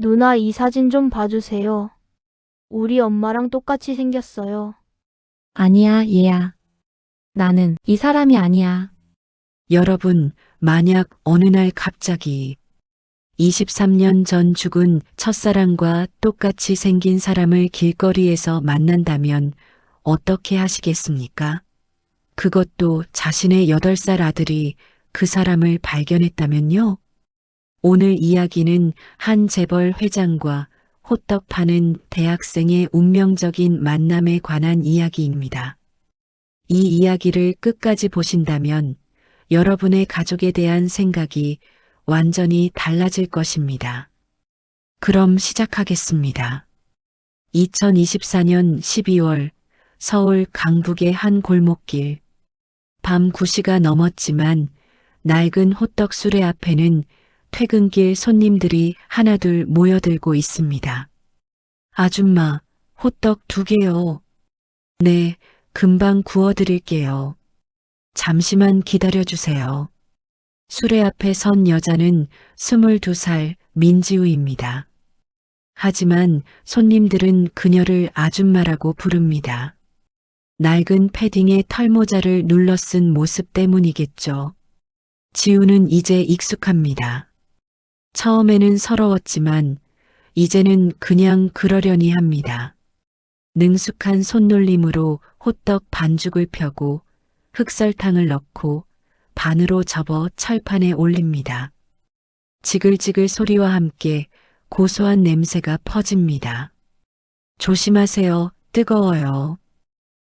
누나 이 사진 좀 봐주세요. 우리 엄마랑 똑같이 생겼어요. 아니야, 얘야. 나는 이 사람이 아니야. 여러분, 만약 어느 날 갑자기 23년 전 죽은 첫사랑과 똑같이 생긴 사람을 길거리에서 만난다면 어떻게 하시겠습니까? 그것도 자신의 8살 아들이 그 사람을 발견했다면요? 오늘 이야기는 한 재벌 회장과 호떡 파는 대학생의 운명적인 만남에 관한 이야기입니다. 이 이야기를 끝까지 보신다면 여러분의 가족에 대한 생각이 완전히 달라질 것입니다. 그럼 시작하겠습니다. 2024년 12월 서울 강북의 한 골목길. 밤 9시가 넘었지만 낡은 호떡 수레 앞에는 퇴근길 손님들이 하나둘 모여들고 있습니다. 아줌마, 호떡 2개요. 네, 금방 구워드릴게요. 잠시만 기다려주세요. 수레 앞에 선 여자는 22살 민지우입니다. 하지만 손님들은 그녀를 아줌마라고 부릅니다. 낡은 패딩에 털모자를 눌러 쓴 모습 때문이겠죠. 지우는 이제 익숙합니다. 처음에는 서러웠지만 이제는 그냥 그러려니 합니다. 능숙한 손놀림으로 호떡 반죽을 펴고 흑설탕을 넣고 반으로 접어 철판에 올립니다. 지글지글 소리와 함께 고소한 냄새가 퍼집니다. 조심하세요. 뜨거워요.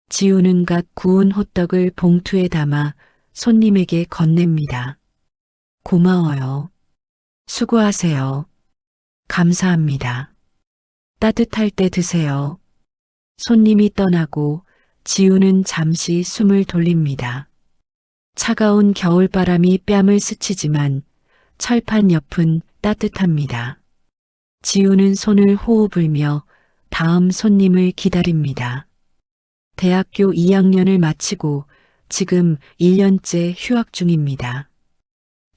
지우는 갓 구운 호떡을 봉투에 담아 손님에게 건넵니다. 고마워요. 수고하세요. 감사합니다. 따뜻할 때 드세요. 손님이 떠나고 지우는 잠시 숨을 돌립니다. 차가운 겨울바람이 뺨을 스치지만 철판 옆은 따뜻합니다. 지우는 손을 호호 불며 다음 손님을 기다립니다. 대학교 2학년을 마치고 지금 1년째 휴학 중입니다.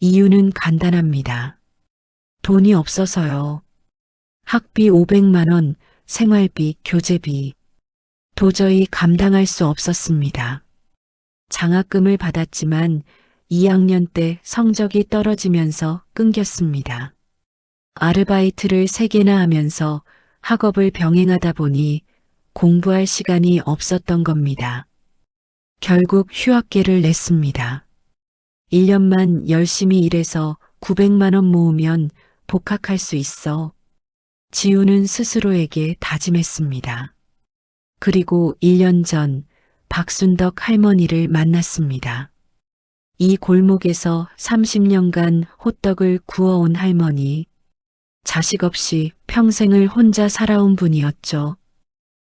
이유는 간단합니다. 돈이 없어서요. 학비 500만 원, 생활비, 교재비. 도저히 감당할 수 없었습니다. 장학금을 받았지만 2학년 때 성적이 떨어지면서 끊겼습니다. 아르바이트를 3개나 하면서 학업을 병행하다 보니 공부할 시간이 없었던 겁니다. 결국 휴학계를 냈습니다. 1년만 열심히 일해서 900만 원 모으면 복학할 수 있어. 지우는 스스로에게 다짐했습니다. 그리고 1년 전 박순덕 할머니를 만났습니다. 이 골목에서 30년간 호떡을 구워온 할머니. 자식 없이 평생을 혼자 살아온 분이었죠.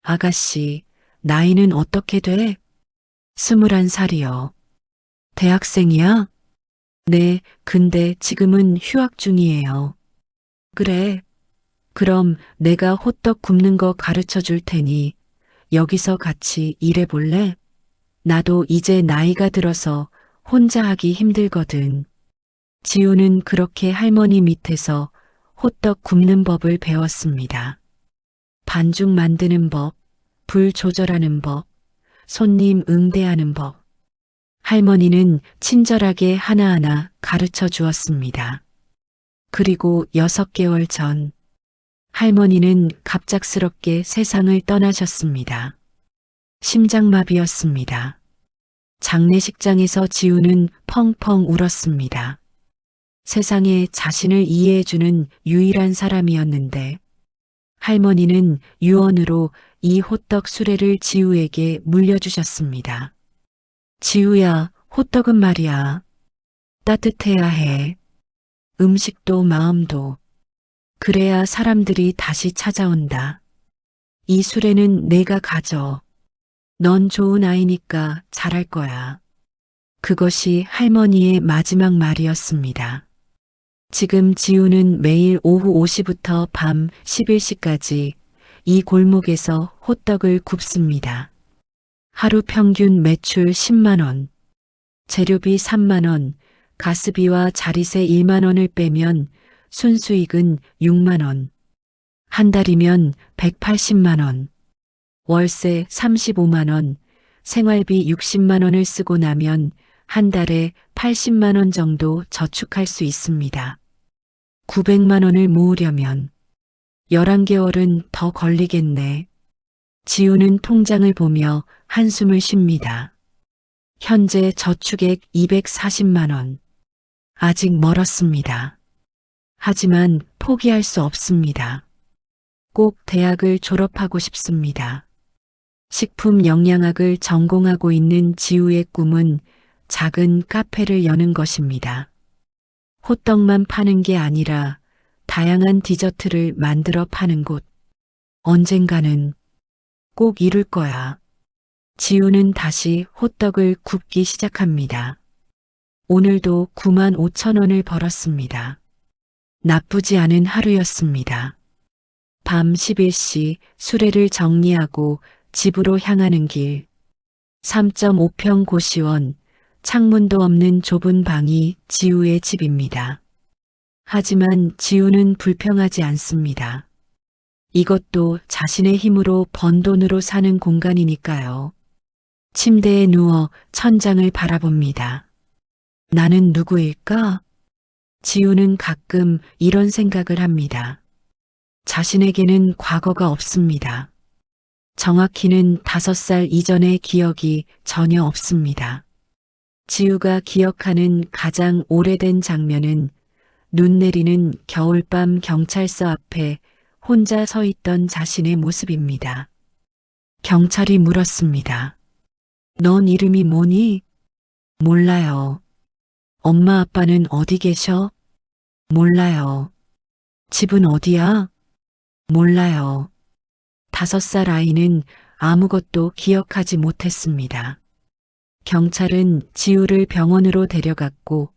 아가씨, 나이는 어떻게 돼? 21살이요. 대학생이야? 네, 근데 지금은 휴학 중이에요. 그래. 그럼 내가 호떡 굽는 거 가르쳐 줄 테니 여기서 같이 일해 볼래? 나도 이제 나이가 들어서 혼자 하기 힘들거든. 지우는 그렇게 할머니 밑에서 호떡 굽는 법을 배웠습니다. 반죽 만드는 법, 불 조절하는 법, 손님 응대하는 법. 할머니는 친절하게 하나하나 가르쳐 주었습니다. 그리고 6개월 전 할머니는 갑작스럽게 세상을 떠나셨습니다. 심장마비였습니다. 장례식장에서 지우는 펑펑 울었습니다. 세상에 자신을 이해해주는 유일한 사람이었는데 할머니는 유언으로 이 호떡 수레를 지우에게 물려주셨습니다. 지우야, 호떡은 말이야. 따뜻해야 해. 음식도 마음도. 그래야 사람들이 다시 찾아온다. 이 수레는 내가 가져. 넌 좋은 아이니까 잘할 거야. 그것이 할머니의 마지막 말이었습니다. 지금 지우는 매일 오후 5시부터 밤 11시까지 이 골목에서 호떡을 굽습니다. 하루 평균 매출 10만 원, 재료비 3만 원, 가스비와 자릿세 1만 원을 빼면 순수익은 6만 원. 한 달이면 180만 원, 월세 35만 원, 생활비 60만 원을 쓰고 나면 한 달에 80만 원 정도 저축할 수 있습니다. 900만 원을 모으려면 11개월은 더 걸리겠네. 지우는 통장을 보며 한숨을 쉽니다. 현재 저축액 240만 원. 아직 멀었습니다. 하지만 포기할 수 없습니다. 꼭 대학을 졸업하고 싶습니다. 식품 영양학을 전공하고 있는 지우의 꿈은 작은 카페를 여는 것입니다. 호떡만 파는 게 아니라 다양한 디저트를 만들어 파는 곳. 언젠가는 꼭 이룰 거야. 지우는 다시 호떡을 굽기 시작합니다. 오늘도 9만 5천 원을 벌었습니다. 나쁘지 않은 하루였습니다. 밤 11시 수레를 정리하고 집으로 향하는 길. 3.5평 고시원, 창문도 없는 좁은 방이 지우의 집입니다. 하지만 지우는 불평하지 않습니다. 이것도 자신의 힘으로 번 돈으로 사는 공간이니까요. 침대에 누워 천장을 바라봅니다. 나는 누구일까? 지우는 가끔 이런 생각을 합니다. 자신에게는 과거가 없습니다. 정확히는 5살 이전의 기억이 전혀 없습니다. 지우가 기억하는 가장 오래된 장면은 눈 내리는 겨울밤 경찰서 앞에 혼자 서 있던 자신의 모습입니다. 경찰이 물었습니다. 넌 이름이 뭐니? 몰라요. 엄마 아빠는 어디 계셔? 몰라요. 집은 어디야? 몰라요. 5살 아이는 아무것도 기억하지 못했습니다. 경찰은 지우를 병원으로 데려갔고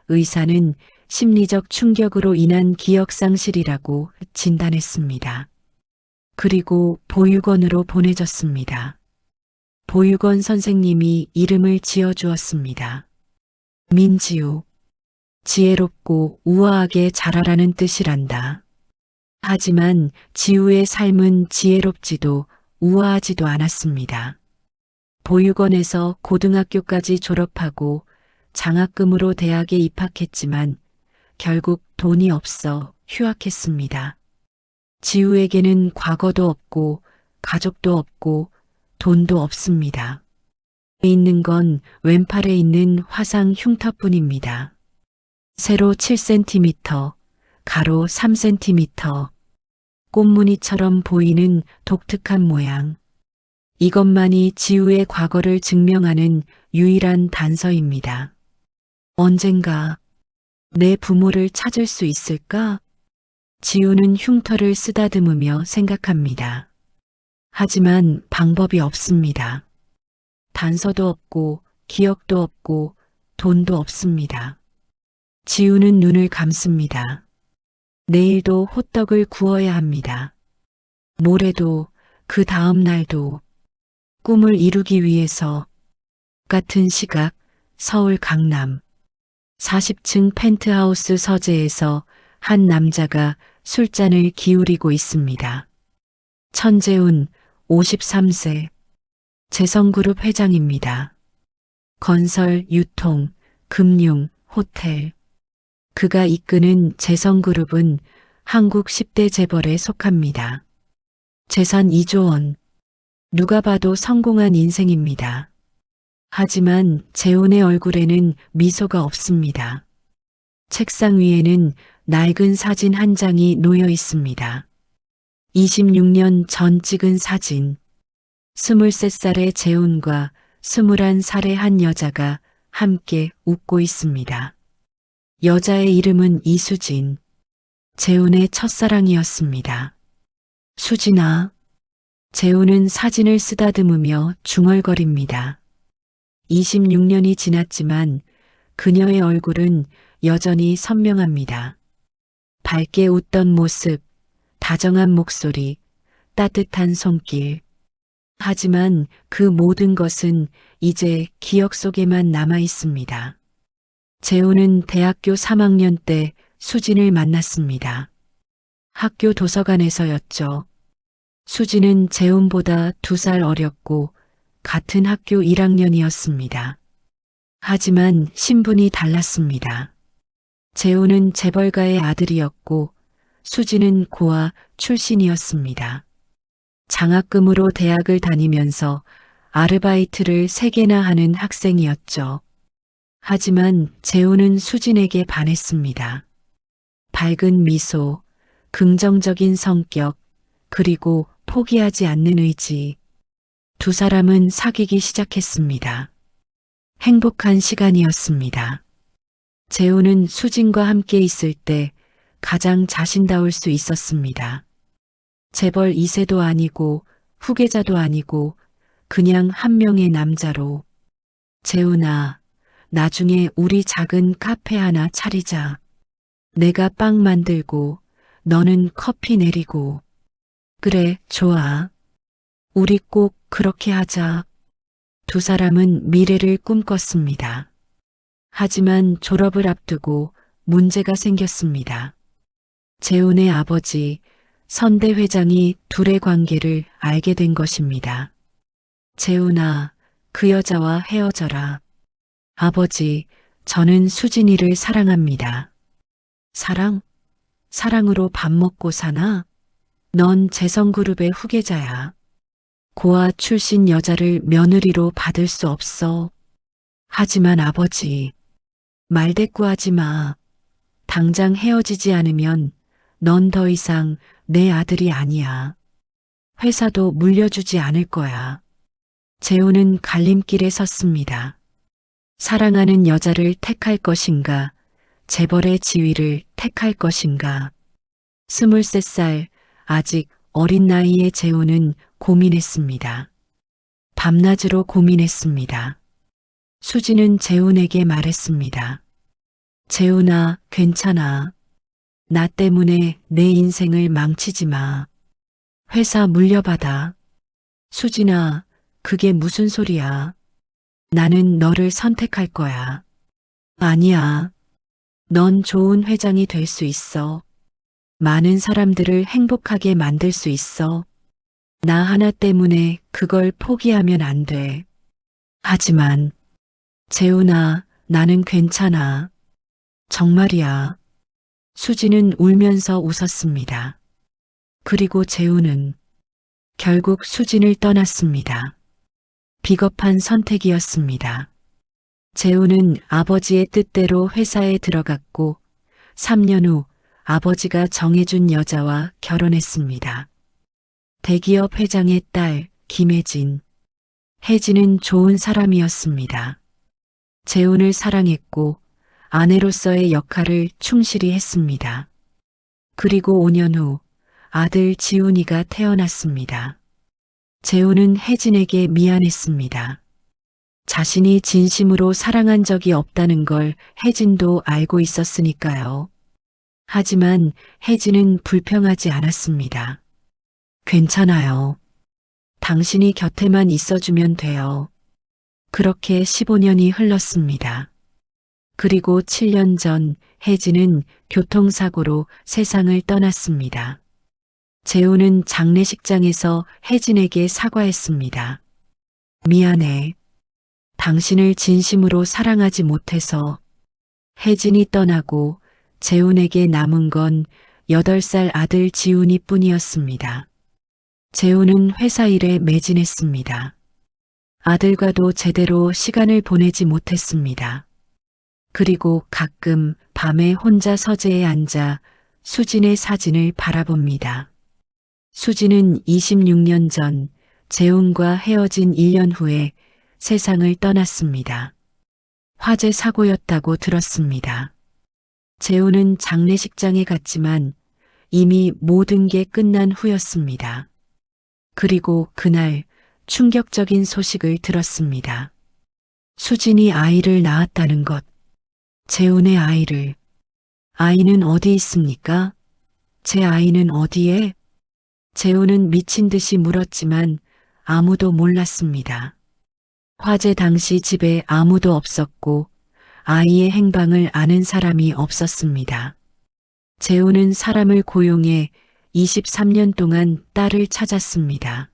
의사는 심리적 충격으로 인한 기억상실이라고 진단했습니다. 그리고 보육원으로 보내졌습니다. 보육원 선생님이 이름을 지어주었습니다. 민지우. 지혜롭고 우아하게 자라라는 뜻이란다. 하지만 지우의 삶은 지혜롭지도 우아하지도 않았습니다. 보육원에서 고등학교까지 졸업하고 장학금으로 대학에 입학했지만 결국 돈이 없어 휴학했습니다. 지우에게는 과거도 없고 가족도 없고 돈도 없습니다. 있는 건 왼팔에 있는 화상 흉터뿐입니다. 세로 7cm, 가로 3cm, 꽃무늬처럼 보이는 독특한 모양. 이것만이 지우의 과거를 증명하는 유일한 단서입니다. 언젠가 내 부모를 찾을 수 있을까? 지우는 흉터를 쓰다듬으며 생각합니다. 하지만 방법이 없습니다. 단서도 없고 기억도 없고 돈도 없습니다. 지우는 눈을 감습니다. 내일도 호떡을 구워야 합니다. 모레도 그 다음 날도 꿈을 이루기 위해서. 같은 시각 서울 강남 40층 펜트하우스 서재에서 한 남자가 술잔을 기울이고 있습니다. 천재훈 53세 재성그룹 회장입니다. 건설, 유통, 금융, 호텔. 그가 이끄는 재성그룹은 한국 10대 재벌에 속합니다. 재산 2조 원. 누가 봐도 성공한 인생입니다. 하지만 재훈의 얼굴에는 미소가 없습니다. 책상 위에는 낡은 사진 한 장이 놓여 있습니다. 26년 전 찍은 사진. 23살의 재훈과 21살의 한 여자가 함께 웃고 있습니다. 여자의 이름은 이수진. 재훈의 첫사랑이었습니다. 수진아. 재훈은 사진을 쓰다듬으며 중얼거립니다. 26년이 지났지만 그녀의 얼굴은 여전히 선명합니다. 밝게 웃던 모습, 다정한 목소리, 따뜻한 손길. 하지만 그 모든 것은 이제 기억 속에만 남아 있습니다. 재훈은 대학교 3학년 때 수진을 만났습니다. 학교 도서관에서였죠. 수지는 재훈보다 2살 어렸고 같은 학교 1학년이었습니다. 하지만 신분이 달랐습니다. 재훈은 재벌가의 아들이었고 수지는 고아 출신이었습니다. 장학금으로 대학을 다니면서 아르바이트를 3개나 하는 학생이었죠. 하지만 재훈은 수진에게 반했습니다. 밝은 미소, 긍정적인 성격, 그리고 포기하지 않는 의지. 2사람은 사귀기 시작했습니다. 행복한 시간이었습니다. 재훈은 수진과 함께 있을 때 가장 자신다울 수 있었습니다. 재벌 2세도 아니고 후계자도 아니고 그냥 한 명의 남자로. 재훈아, 나중에 우리 작은 카페 하나 차리자. 내가 빵 만들고 너는 커피 내리고. 그래, 좋아. 우리 꼭 그렇게 하자. 2사람은 미래를 꿈꿨습니다. 하지만 졸업을 앞두고 문제가 생겼습니다. 재훈의 아버지, 선대 회장이 둘의 관계를 알게 된 것입니다. 재훈아, 그 여자와 헤어져라. 아버지, 저는 수진이를 사랑합니다. 사랑? 사랑으로 밥 먹고 사나? 넌 재성그룹의 후계자야. 고아 출신 여자를 며느리로 받을 수 없어. 하지만 아버지, 말대꾸하지 마. 당장 헤어지지 않으면 넌 더 이상 내 아들이 아니야. 회사도 물려주지 않을 거야. 재훈은 갈림길에 섰습니다. 사랑하는 여자를 택할 것인가, 재벌의 지위를 택할 것인가. 23살, 아직 어린 나이의 재훈은 고민했습니다. 밤낮으로 고민했습니다. 수지는 재훈에게 말했습니다. 재훈아, 괜찮아. 나 때문에 내 인생을 망치지 마. 회사 물려받아. 수진아, 그게 무슨 소리야. 나는 너를 선택할 거야. 아니야. 넌 좋은 회장이 될 수 있어. 많은 사람들을 행복하게 만들 수 있어. 나 하나 때문에 그걸 포기하면 안 돼. 하지만 재훈아, 나는 괜찮아. 정말이야. 수지는 울면서 웃었습니다. 그리고 재훈은 결국 수진을 떠났습니다. 비겁한 선택이었습니다. 재훈은 아버지의 뜻대로 회사에 들어갔고 3년 후 아버지가 정해준 여자와 결혼했습니다. 대기업 회장의 딸 김혜진. 혜진은 좋은 사람이었습니다. 재훈을 사랑했고 아내로서의 역할을 충실히 했습니다. 그리고 5년 후 아들 지훈이가 태어났습니다. 재훈은 혜진에게 미안했습니다. 자신이 진심으로 사랑한 적이 없다는 걸 혜진도 알고 있었으니까요. 하지만 혜진은 불평하지 않았습니다. 괜찮아요. 당신이 곁에만 있어주면 돼요. 그렇게 15년이 흘렀습니다. 그리고 7년 전 혜진은 교통사고로 세상을 떠났습니다. 재훈은 장례식장에서 혜진에게 사과했습니다. 미안해. 당신을 진심으로 사랑하지 못해서. 혜진이 떠나고 재훈에게 남은 건 8살 아들 지훈이 뿐이었습니다. 재훈은 회사 일에 매진했습니다. 아들과도 제대로 시간을 보내지 못했습니다. 그리고 가끔 밤에 혼자 서재에 앉아 수진의 사진을 바라봅니다. 수진은 26년 전 재훈과 헤어진 1년 후에 세상을 떠났습니다. 화재 사고였다고 들었습니다. 재훈은 장례식장에 갔지만 이미 모든 게 끝난 후였습니다. 그리고 그날 충격적인 소식을 들었습니다. 수진이 아이를 낳았다는 것. 재훈의 아이를. 아이는 어디 있습니까? 제 아이는 어디에? 재훈은 미친 듯이 물었지만 아무도 몰랐습니다. 화재 당시 집에 아무도 없었고 아이의 행방을 아는 사람이 없었습니다. 재훈은 사람을 고용해 23년 동안 딸을 찾았습니다.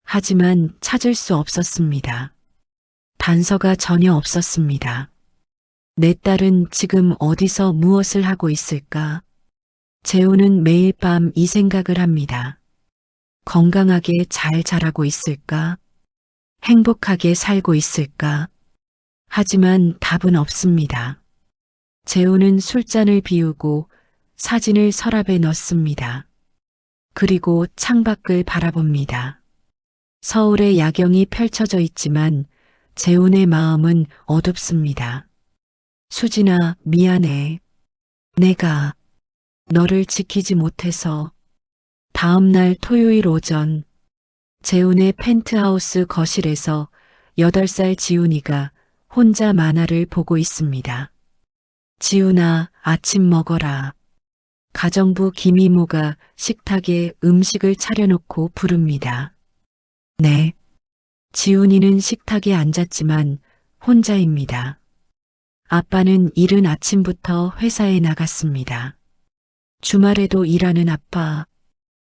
하지만 찾을 수 없었습니다. 단서가 전혀 없었습니다. 내 딸은 지금 어디서 무엇을 하고 있을까? 재우는 매일 밤 이 생각을 합니다. 건강하게 잘 자라고 있을까? 행복하게 살고 있을까? 하지만 답은 없습니다. 재우는 술잔을 비우고 사진을 서랍에 넣습니다. 그리고 창밖을 바라봅니다. 서울의 야경이 펼쳐져 있지만 재훈의 마음은 어둡습니다. 수진아, 미안해. 내가 너를 지키지 못해서. 다음 날 토요일 오전, 재훈의 펜트하우스 거실에서 8살 지훈이가 혼자 만화를 보고 있습니다. 지훈아, 아침 먹어라. 가정부 김이모가 식탁에 음식을 차려놓고 부릅니다. 네. 지훈이는 식탁에 앉았지만 혼자입니다. 아빠는 이른 아침부터 회사에 나갔습니다. 주말에도 일하는 아빠.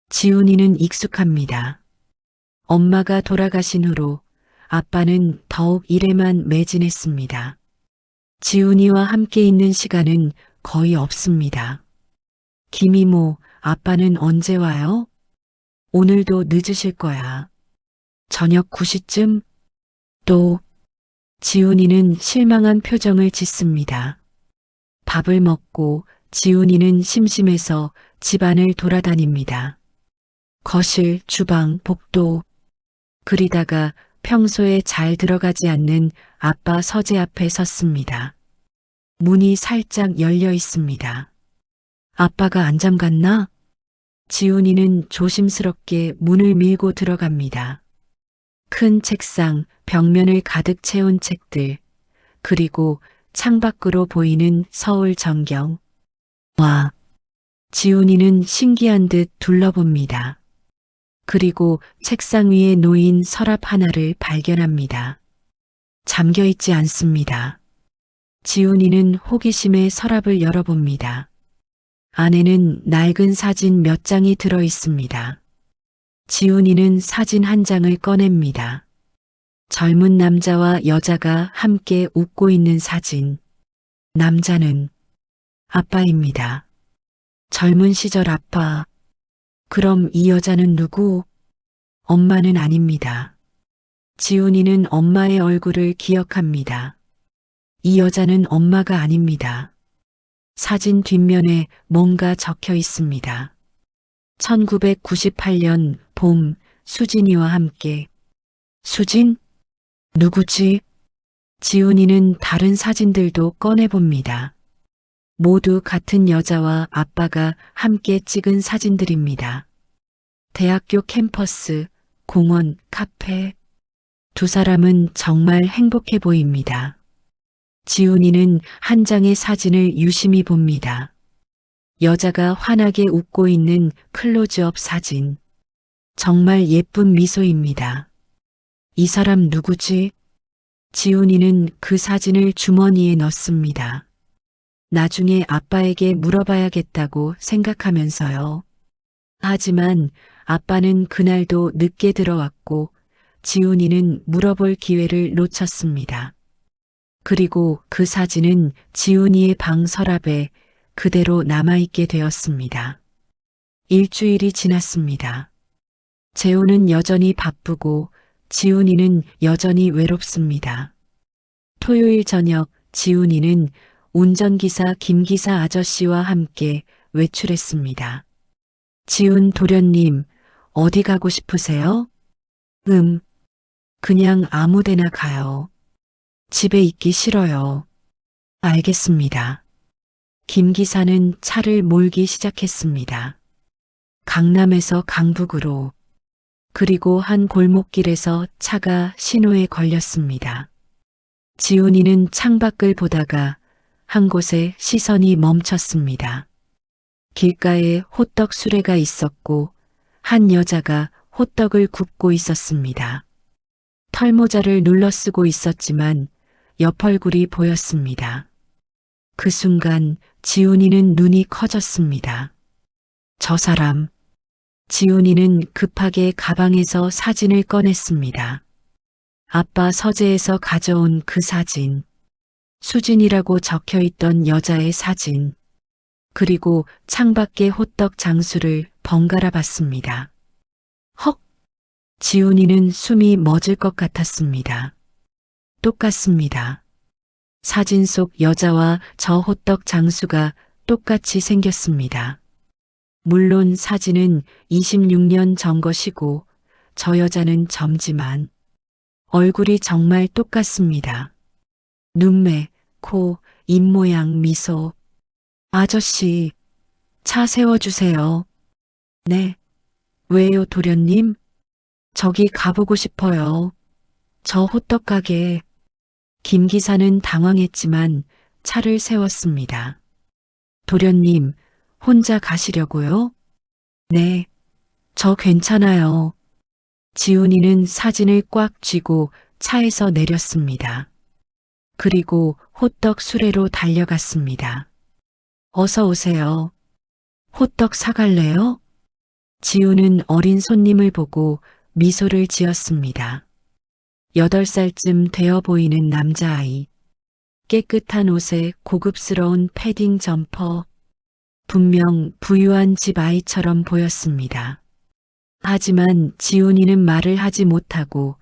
지훈이는 익숙합니다. 엄마가 돌아가신 후로 아빠는 더욱 일에만 매진했습니다. 지훈이와 함께 있는 시간은 거의 없습니다. 김이모, 아빠는 언제 와요? 오늘도 늦으실 거야. 저녁 9시쯤? 또 지훈이는 실망한 표정을 짓습니다. 밥을 먹고 지훈이는 심심해서 집안을 돌아다닙니다. 거실, 주방, 복도. 그리다가 평소에 잘 들어가지 않는 아빠 서재 앞에 섰습니다. 문이 살짝 열려 있습니다. 아빠가 안 잠갔나? 지훈이는 조심스럽게 문을 밀고 들어갑니다. 큰 책상, 벽면을 가득 채운 책들, 그리고 창밖으로 보이는 서울 전경. 와, 지훈이는 신기한 듯 둘러봅니다. 그리고 책상 위에 놓인 서랍 하나를 발견합니다. 잠겨 있지 않습니다. 지훈이는 호기심에 서랍을 열어봅니다. 안에는 낡은 사진 몇 장이 들어 있습니다. 지훈이는 사진 한 장을 꺼냅니다. 젊은 남자와 여자가 함께 웃고 있는 사진. 남자는 아빠입니다. 젊은 시절 아빠. 그럼 이 여자는 누구? 엄마는 아닙니다. 지훈이는 엄마의 얼굴을 기억합니다. 이 여자는 엄마가 아닙니다. 사진 뒷면에 뭔가 적혀 있습니다. 1998년 봄, 수진이와 함께. 수진? 누구지? 지훈이는 다른 사진들도 꺼내봅니다. 모두 같은 여자와 아빠가 함께 찍은 사진들입니다. 대학교 캠퍼스, 공원, 카페. 두 사람은 정말 행복해 보입니다. 지훈이는 한 장의 사진을 유심히 봅니다. 여자가 환하게 웃고 있는 클로즈업 사진. 정말 예쁜 미소입니다. 이 사람 누구지? 지훈이는 그 사진을 주머니에 넣습니다. 나중에 아빠에게 물어봐야겠다고 생각하면서요. 하지만 아빠는 그날도 늦게 들어왔고 지훈이는 물어볼 기회를 놓쳤습니다. 그리고 그 사진은 지훈이의 방 서랍에 그대로 남아있게 되었습니다. 일주일이 지났습니다. 재훈은 여전히 바쁘고 지훈이는 여전히 외롭습니다. 토요일 저녁 지훈이는 운전기사 김기사 아저씨와 함께 외출했습니다. 지훈 도련님, 어디 가고 싶으세요? 그냥 아무 데나 가요. 집에 있기 싫어요. 알겠습니다. 김 기사는 차를 몰기 시작했습니다. 강남에서 강북으로. 그리고 한 골목길에서 차가 신호에 걸렸습니다. 지훈이는 창밖을 보다가 한 곳에 시선이 멈췄습니다. 길가에 호떡 수레가 있었고 한 여자가 호떡을 굽고 있었습니다. 털모자를 눌러 쓰고 있었지만 옆 얼굴이 보였습니다. 그 순간 지훈이는 눈이 커졌습니다. 저 사람. 지훈이는 급하게 가방에서 사진을 꺼냈습니다. 아빠 서재에서 가져온 그 사진. 수진이라고 적혀 있던 여자의 사진. 그리고 창밖의 호떡 장수를 번갈아 봤습니다. 헉! 지훈이는 숨이 멎을 것 같았습니다. 똑같습니다. 사진 속 여자와 저 호떡 장수가 똑같이 생겼습니다. 물론 사진은 26년 전 것이고 저 여자는 젊지만 얼굴이 정말 똑같습니다. 눈매, 코, 입모양, 미소. 아저씨, 차 세워주세요. 네. 왜요, 도련님? 저기 가보고 싶어요. 저 호떡 가게. 김 기사는 당황했지만 차를 세웠습니다. 도련님, 혼자 가시려고요? 네. 저 괜찮아요. 지훈이는 사진을 꽉 쥐고 차에서 내렸습니다. 그리고 호떡 수레로 달려갔습니다. 어서 오세요. 호떡 사갈래요? 지우는 어린 손님을 보고 미소를 지었습니다. 8살쯤 되어 보이는 남자아이. 깨끗한 옷에 고급스러운 패딩 점퍼. 분명 부유한 집 아이처럼 보였습니다. 하지만 지훈이는 말을 하지 못하고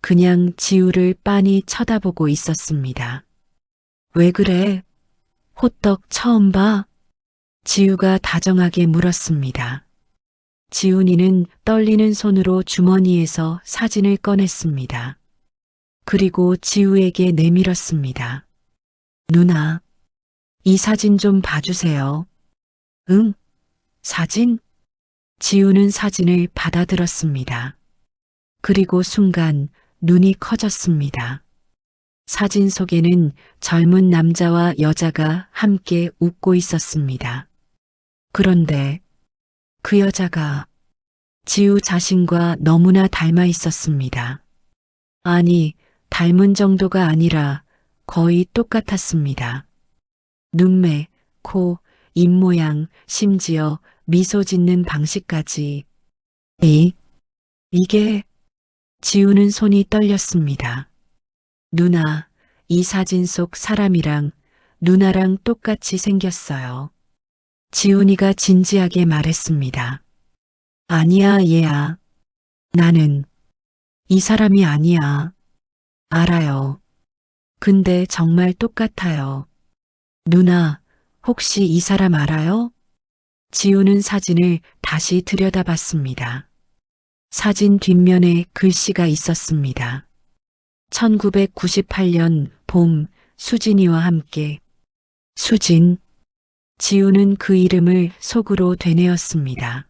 그냥 지우를 빤히 쳐다보고 있었습니다. 왜 그래? 호떡 처음 봐? 지우가 다정하게 물었습니다. 지훈이는 떨리는 손으로 주머니에서 사진을 꺼냈습니다. 그리고 지우에게 내밀었습니다. 누나, 이 사진 좀 봐주세요. 응? 사진? 지우는 사진을 받아들었습니다. 그리고 순간 눈이 커졌습니다. 사진 속에는 젊은 남자와 여자가 함께 웃고 있었습니다. 그런데 그 여자가 지우 자신과 너무나 닮아 있었습니다. 아니, 닮은 정도가 아니라 거의 똑같았습니다. 눈매, 코, 입모양, 심지어 미소 짓는 방식까지. 이게... 지우는 손이 떨렸습니다. 누나, 이 사진 속 사람이랑 누나랑 똑같이 생겼어요. 지훈이가 진지하게 말했습니다. 아니야, 얘야. 나는 이 사람이 아니야. 알아요. 근데 정말 똑같아요. 누나, 혹시 이 사람 알아요? 지우는 사진을 다시 들여다봤습니다. 사진 뒷면에 글씨가 있었습니다. 1998년 봄, 수진이와 함께. 수진. 지우는 그 이름을 속으로 되뇌었습니다.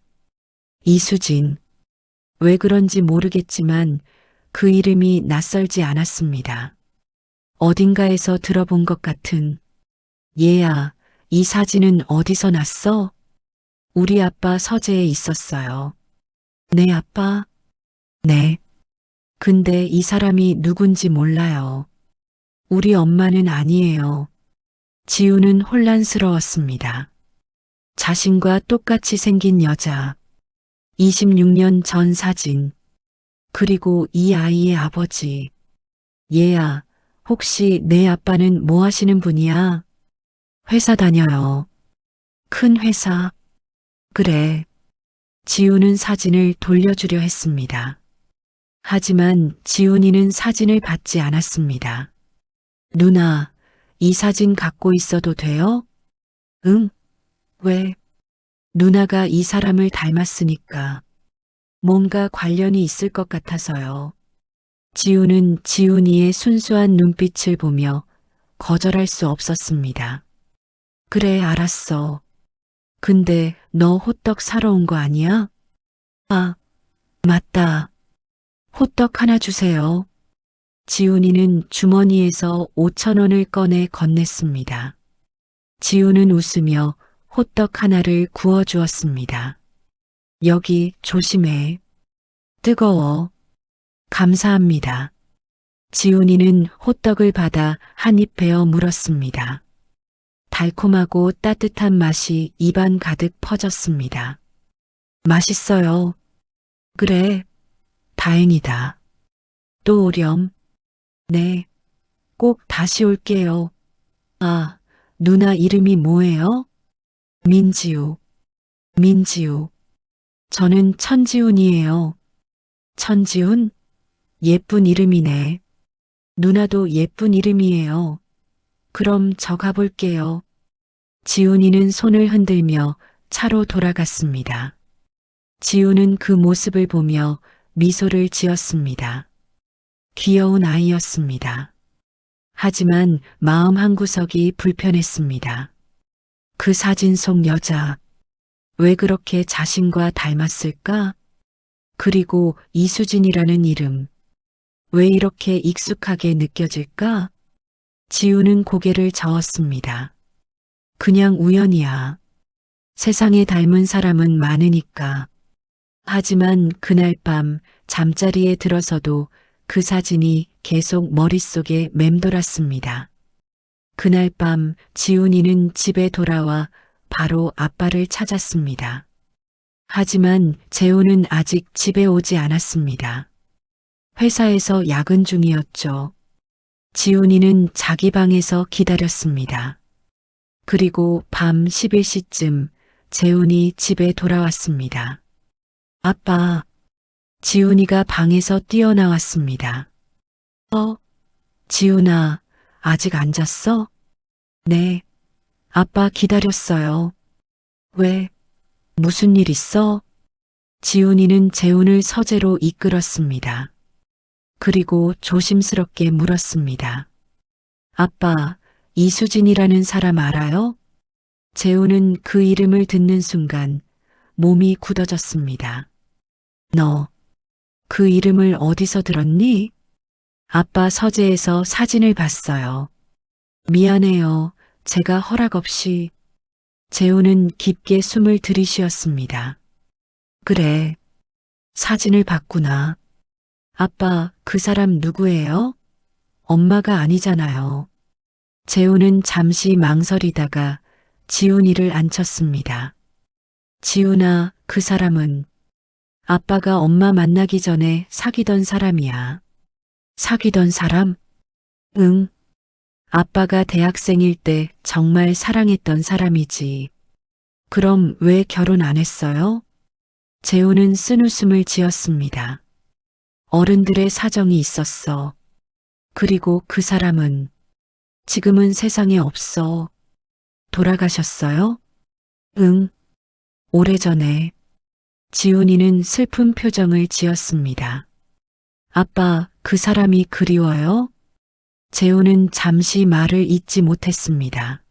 이수진. 왜 그런지 모르겠지만 그 이름이 낯설지 않았습니다. 어딘가에서 들어본 것 같은. 얘야, 이 사진은 어디서 났어? 우리 아빠 서재에 있었어요. 내 아빠? 네. 근데 이 사람이 누군지 몰라요. 우리 엄마는 아니에요. 지우는 혼란스러웠습니다. 자신과 똑같이 생긴 여자. 26년 전 사진. 그리고 이 아이의 아버지. 얘야, 혹시 내 아빠는 뭐 하시는 분이야? 회사 다녀요. 큰 회사. 그래. 지우는 사진을 돌려주려 했습니다. 하지만 지훈이는 사진을 받지 않았습니다. 누나, 이 사진 갖고 있어도 돼요? 응. 왜? 누나가 이 사람을 닮았으니까. 뭔가 관련이 있을 것 같아서요. 지우는 지훈이의 순수한 눈빛을 보며 거절할 수 없었습니다. 그래, 알았어. 근데 너 호떡 사러 온 거 아니야? 아, 맞다. 호떡 하나 주세요. 지훈이는 주머니에서 5,000원을 꺼내 건넸습니다. 지훈은 웃으며 호떡 하나를 구워 주었습니다. 여기 조심해. 뜨거워. 감사합니다. 지훈이는 호떡을 받아 한 입 베어 물었습니다. 달콤하고 따뜻한 맛이 입안 가득 퍼졌습니다. 맛있어요. 그래, 다행이다. 또 오렴. 네, 꼭 다시 올게요. 아, 누나 이름이 뭐예요? 민지우. 민지우. 저는 천지훈이에요. 천지훈? 예쁜 이름이네. 누나도 예쁜 이름이에요. 그럼 저 가볼게요. 지훈이는 손을 흔들며 차로 돌아갔습니다. 지훈은 그 모습을 보며 미소를 지었습니다. 귀여운 아이였습니다. 하지만 마음 한구석이 불편했습니다. 그 사진 속 여자, 왜 그렇게 자신과 닮았을까? 그리고 이수진이라는 이름, 왜 이렇게 익숙하게 느껴질까? 지우는 고개를 저었습니다. 그냥 우연이야. 세상에 닮은 사람은 많으니까. 하지만 그날 밤 잠자리에 들어서도 그 사진이 계속 머릿속에 맴돌았습니다. 그날 밤 지훈이는 집에 돌아와 바로 아빠를 찾았습니다. 하지만 재훈은 아직 집에 오지 않았습니다. 회사에서 야근 중이었죠. 지훈이는 자기 방에서 기다렸습니다. 그리고 밤 11시쯤 재훈이 집에 돌아왔습니다. 아빠, 지훈이가 방에서 뛰어나왔습니다. 지훈아, 아직 안 잤어? 네, 아빠 기다렸어요. 왜? 무슨 일 있어? 지훈이는 재훈을 서재로 이끌었습니다. 그리고 조심스럽게 물었습니다. 아빠, 이수진이라는 사람 알아요? 재훈은 그 이름을 듣는 순간 몸이 굳어졌습니다. 너, 그 이름을 어디서 들었니? 아빠 서재에서 사진을 봤어요. 미안해요. 제가 허락 없이. 재훈은 깊게 숨을 들이쉬었습니다. 그래, 사진을 봤구나. 아빠, 그 사람 누구예요? 엄마가 아니잖아요. 재훈은 잠시 망설이다가 지훈이를 앉혔습니다. 지훈아, 그 사람은 아빠가 엄마 만나기 전에 사귀던 사람이야. 사귀던 사람? 응. 아빠가 대학생일 때 정말 사랑했던 사람이지. 그럼 왜 결혼 안 했어요? 재훈은 쓴웃음을 지었습니다. 어른들의 사정이 있었어. 그리고 그 사람은 지금은 세상에 없어. 돌아가셨어요? 응. 오래전에. 지훈이는 슬픈 표정을 지었습니다. 아빠, 그 사람이 그리워요? 재훈은 잠시 말을 잇지 못했습니다.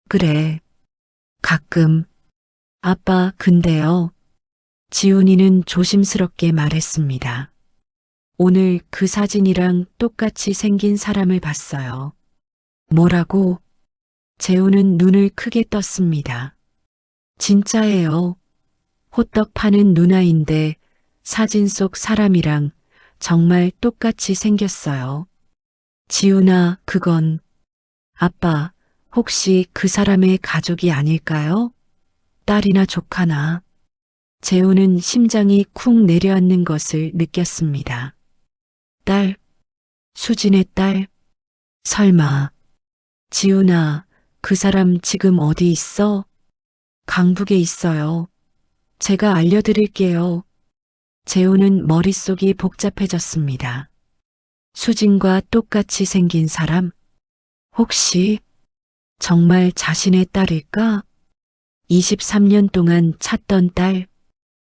그래. 가끔. 아빠, 근데요. 지훈이는 조심스럽게 말했습니다. 오늘 그 사진이랑 똑같이 생긴 사람을 봤어요. 뭐라고? 재훈은 눈을 크게 떴습니다. 진짜예요. 호떡 파는 누나인데 사진 속 사람이랑 정말 똑같이 생겼어요. 지훈아, 그건 아빠, 혹시 그 사람의 가족이 아닐까요? 딸이나 조카나. 재훈은 심장이 쿵 내려앉는 것을 느꼈습니다. 딸, 수진의 딸, 설마. 지훈아, 그 사람 지금 어디 있어? 강북에 있어요. 제가 알려드릴게요. 재훈은 머릿속이 복잡해졌습니다. 수진과 똑같이 생긴 사람? 혹시 정말 자신의 딸일까? 23년 동안 찾던 딸.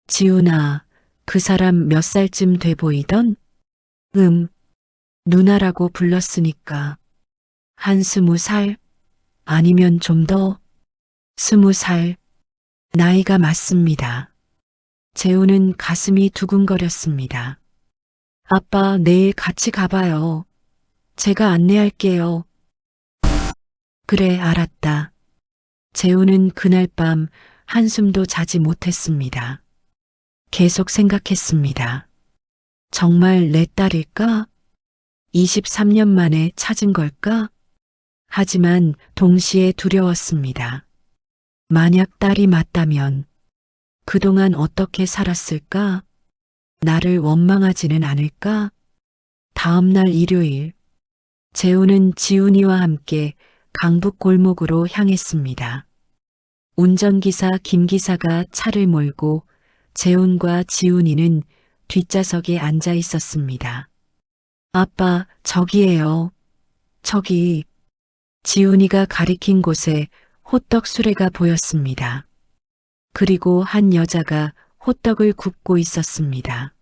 지훈아, 그 사람 몇 살쯤 돼 보이던? 누나라고 불렀으니까. 한 20살? 아니면 좀 더? 20살. 나이가 맞습니다. 재훈은 가슴이 두근거렸습니다. 아빠, 내일 같이 가봐요. 제가 안내할게요. 그래, 알았다. 재훈은 그날 밤 한숨도 자지 못했습니다. 계속 생각했습니다. 정말 내 딸일까? 23년 만에 찾은 걸까? 하지만 동시에 두려웠습니다. 만약 딸이 맞다면 그동안 어떻게 살았을까? 나를 원망하지는 않을까? 다음 날 일요일, 재우는 지훈이와 함께 강북 골목으로 향했습니다. 운전기사 김 기사가 차를 몰고 재훈과 지훈이는 뒷좌석에 앉아 있었습니다. 아빠, 저기에요. 저기. 지훈이가 가리킨 곳에 호떡 수레가 보였습니다. 그리고 한 여자가 호떡을 굽고 있었습니다.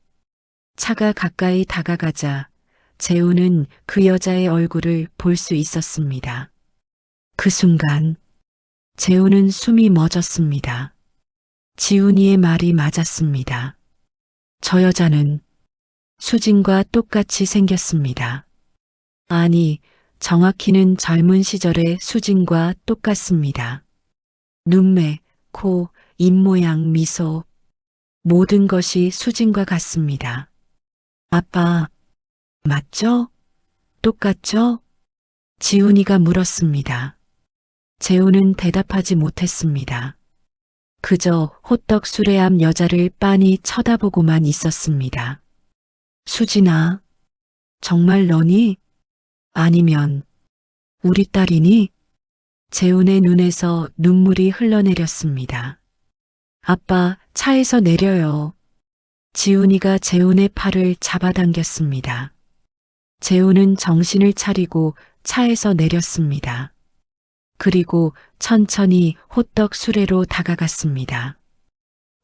차가 가까이 다가가자 재훈은 그 여자의 얼굴을 볼 수 있었습니다. 그 순간 재훈은 숨이 멎었습니다. 지훈이의 말이 맞았습니다. 저 여자는 수진과 똑같이 생겼습니다. 아니, 정확히는 젊은 시절의 수진과 똑같습니다. 눈매, 코, 입모양, 미소, 모든 것이 수진과 같습니다. 아빠, 맞죠? 똑같죠? 지훈이가 물었습니다. 재훈은 대답하지 못했습니다. 그저 호떡 수레 앞 여자를 빤히 쳐다보고만 있었습니다. 수진아, 정말 너니? 아니면 우리 딸이니? 재훈의 눈에서 눈물이 흘러내렸습니다. 아빠, 차에서 내려요. 지훈이가 재훈의 팔을 잡아당겼습니다. 재훈은 정신을 차리고 차에서 내렸습니다. 그리고 천천히 호떡 수레로 다가갔습니다.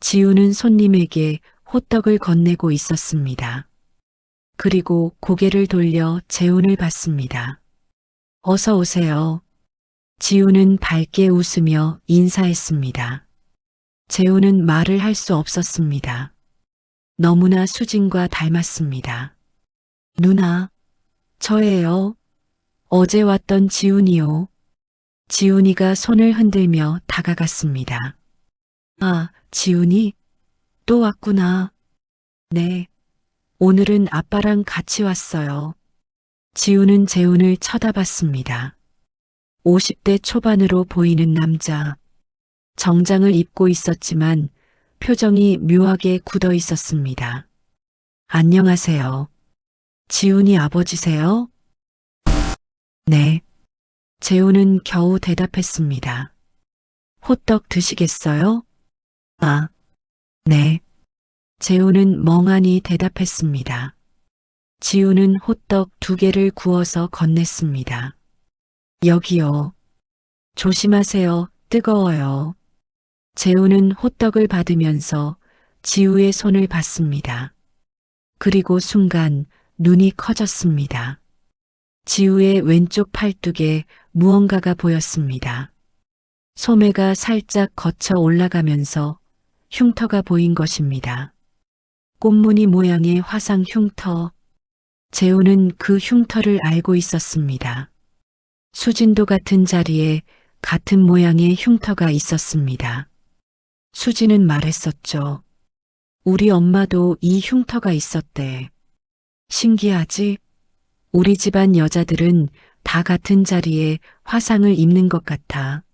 지훈은 손님에게 호떡을 건네고 있었습니다. 그리고 고개를 돌려 재훈을 봤습니다. 어서 오세요. 지훈은 밝게 웃으며 인사했습니다. 재훈은 말을 할 수 없었습니다. 너무나 수진과 닮았습니다. 누나, 저예요. 어제 왔던 지훈이요. 지훈이가 손을 흔들며 다가갔습니다. 아, 지훈이? 또 왔구나. 네. 오늘은 아빠랑 같이 왔어요. 지훈은 재훈을 쳐다봤습니다. 50대 초반으로 보이는 남자. 정장을 입고 있었지만 표정이 묘하게 굳어 있었습니다. 안녕하세요. 지훈이 아버지세요? 네. 재훈은 겨우 대답했습니다. 호떡 드시겠어요? 아, 네. 재훈은 멍하니 대답했습니다. 지훈은 호떡 2개를 구워서 건넸습니다. 여기요. 조심하세요. 뜨거워요. 재훈은 호떡을 받으면서 지우의 손을 받습니다. 그리고 순간 눈이 커졌습니다. 지우의 왼쪽 팔뚝에 무언가가 보였습니다. 소매가 살짝 거쳐 올라가면서 흉터가 보인 것입니다. 꽃무늬 모양의 화상 흉터. 재훈은 그 흉터를 알고 있었습니다. 수진도 같은 자리에 같은 모양의 흉터가 있었습니다. 수진은 말했었죠. 우리 엄마도 이 흉터가 있었대. 신기하지? 우리 집안 여자들은 다 같은 자리에 화상을 입는 것 같아.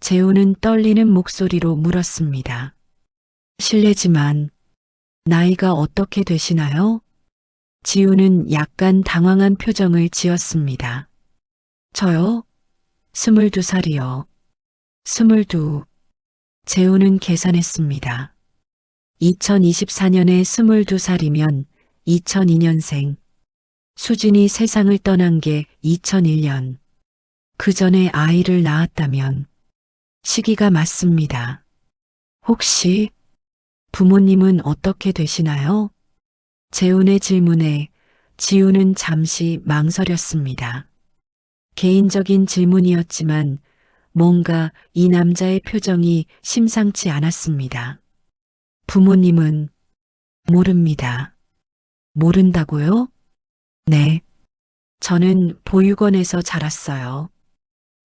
재훈은 떨리는 목소리로 물었습니다. 실례지만 나이가 어떻게 되시나요? 지우는 약간 당황한 표정을 지었습니다. 저요? 22살이요. 22. 재훈은 계산했습니다. 2024년에 22살이면 2002년생. 수진이 세상을 떠난 게 2001년. 그 전에 아이를 낳았다면 시기가 맞습니다. 혹시 부모님은 어떻게 되시나요? 재훈의 질문에 지우는 잠시 망설였습니다. 개인적인 질문이었지만 뭔가 이 남자의 표정이 심상치 않았습니다. 부모님은 모릅니다. 모른다고요? 네. 저는 보육원에서 자랐어요.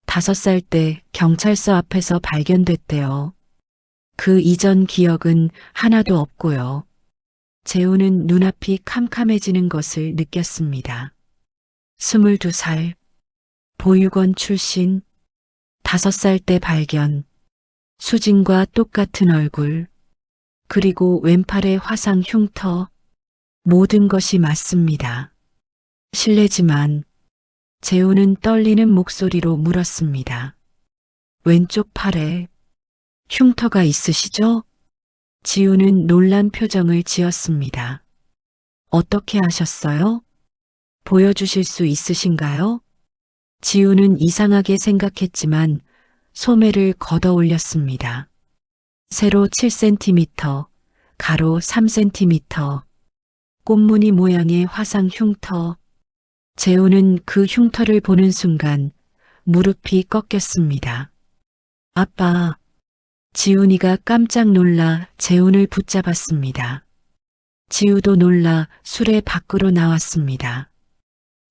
5살 때 경찰서 앞에서 발견됐대요. 그 이전 기억은 하나도 없고요. 재훈은 눈앞이 캄캄해지는 것을 느꼈습니다. 22살, 보육원 출신, 5살 때 발견, 수진과 똑같은 얼굴, 그리고 왼팔의 화상 흉터. 모든 것이 맞습니다. 실례지만 재우는 떨리는 목소리로 물었습니다. 왼쪽 팔에 흉터가 있으시죠? 지우는 놀란 표정을 지었습니다. 어떻게 아셨어요? 보여주실 수 있으신가요? 지우는 이상하게 생각했지만 소매를 걷어 올렸습니다. 세로 7cm, 가로 3cm, 꽃무늬 모양의 화상 흉터. 재우는 그 흉터를 보는 순간 무릎이 꺾였습니다. 아빠. 지훈이가 깜짝 놀라 재훈을 붙잡았습니다. 지우도 놀라 수레 밖으로 나왔습니다.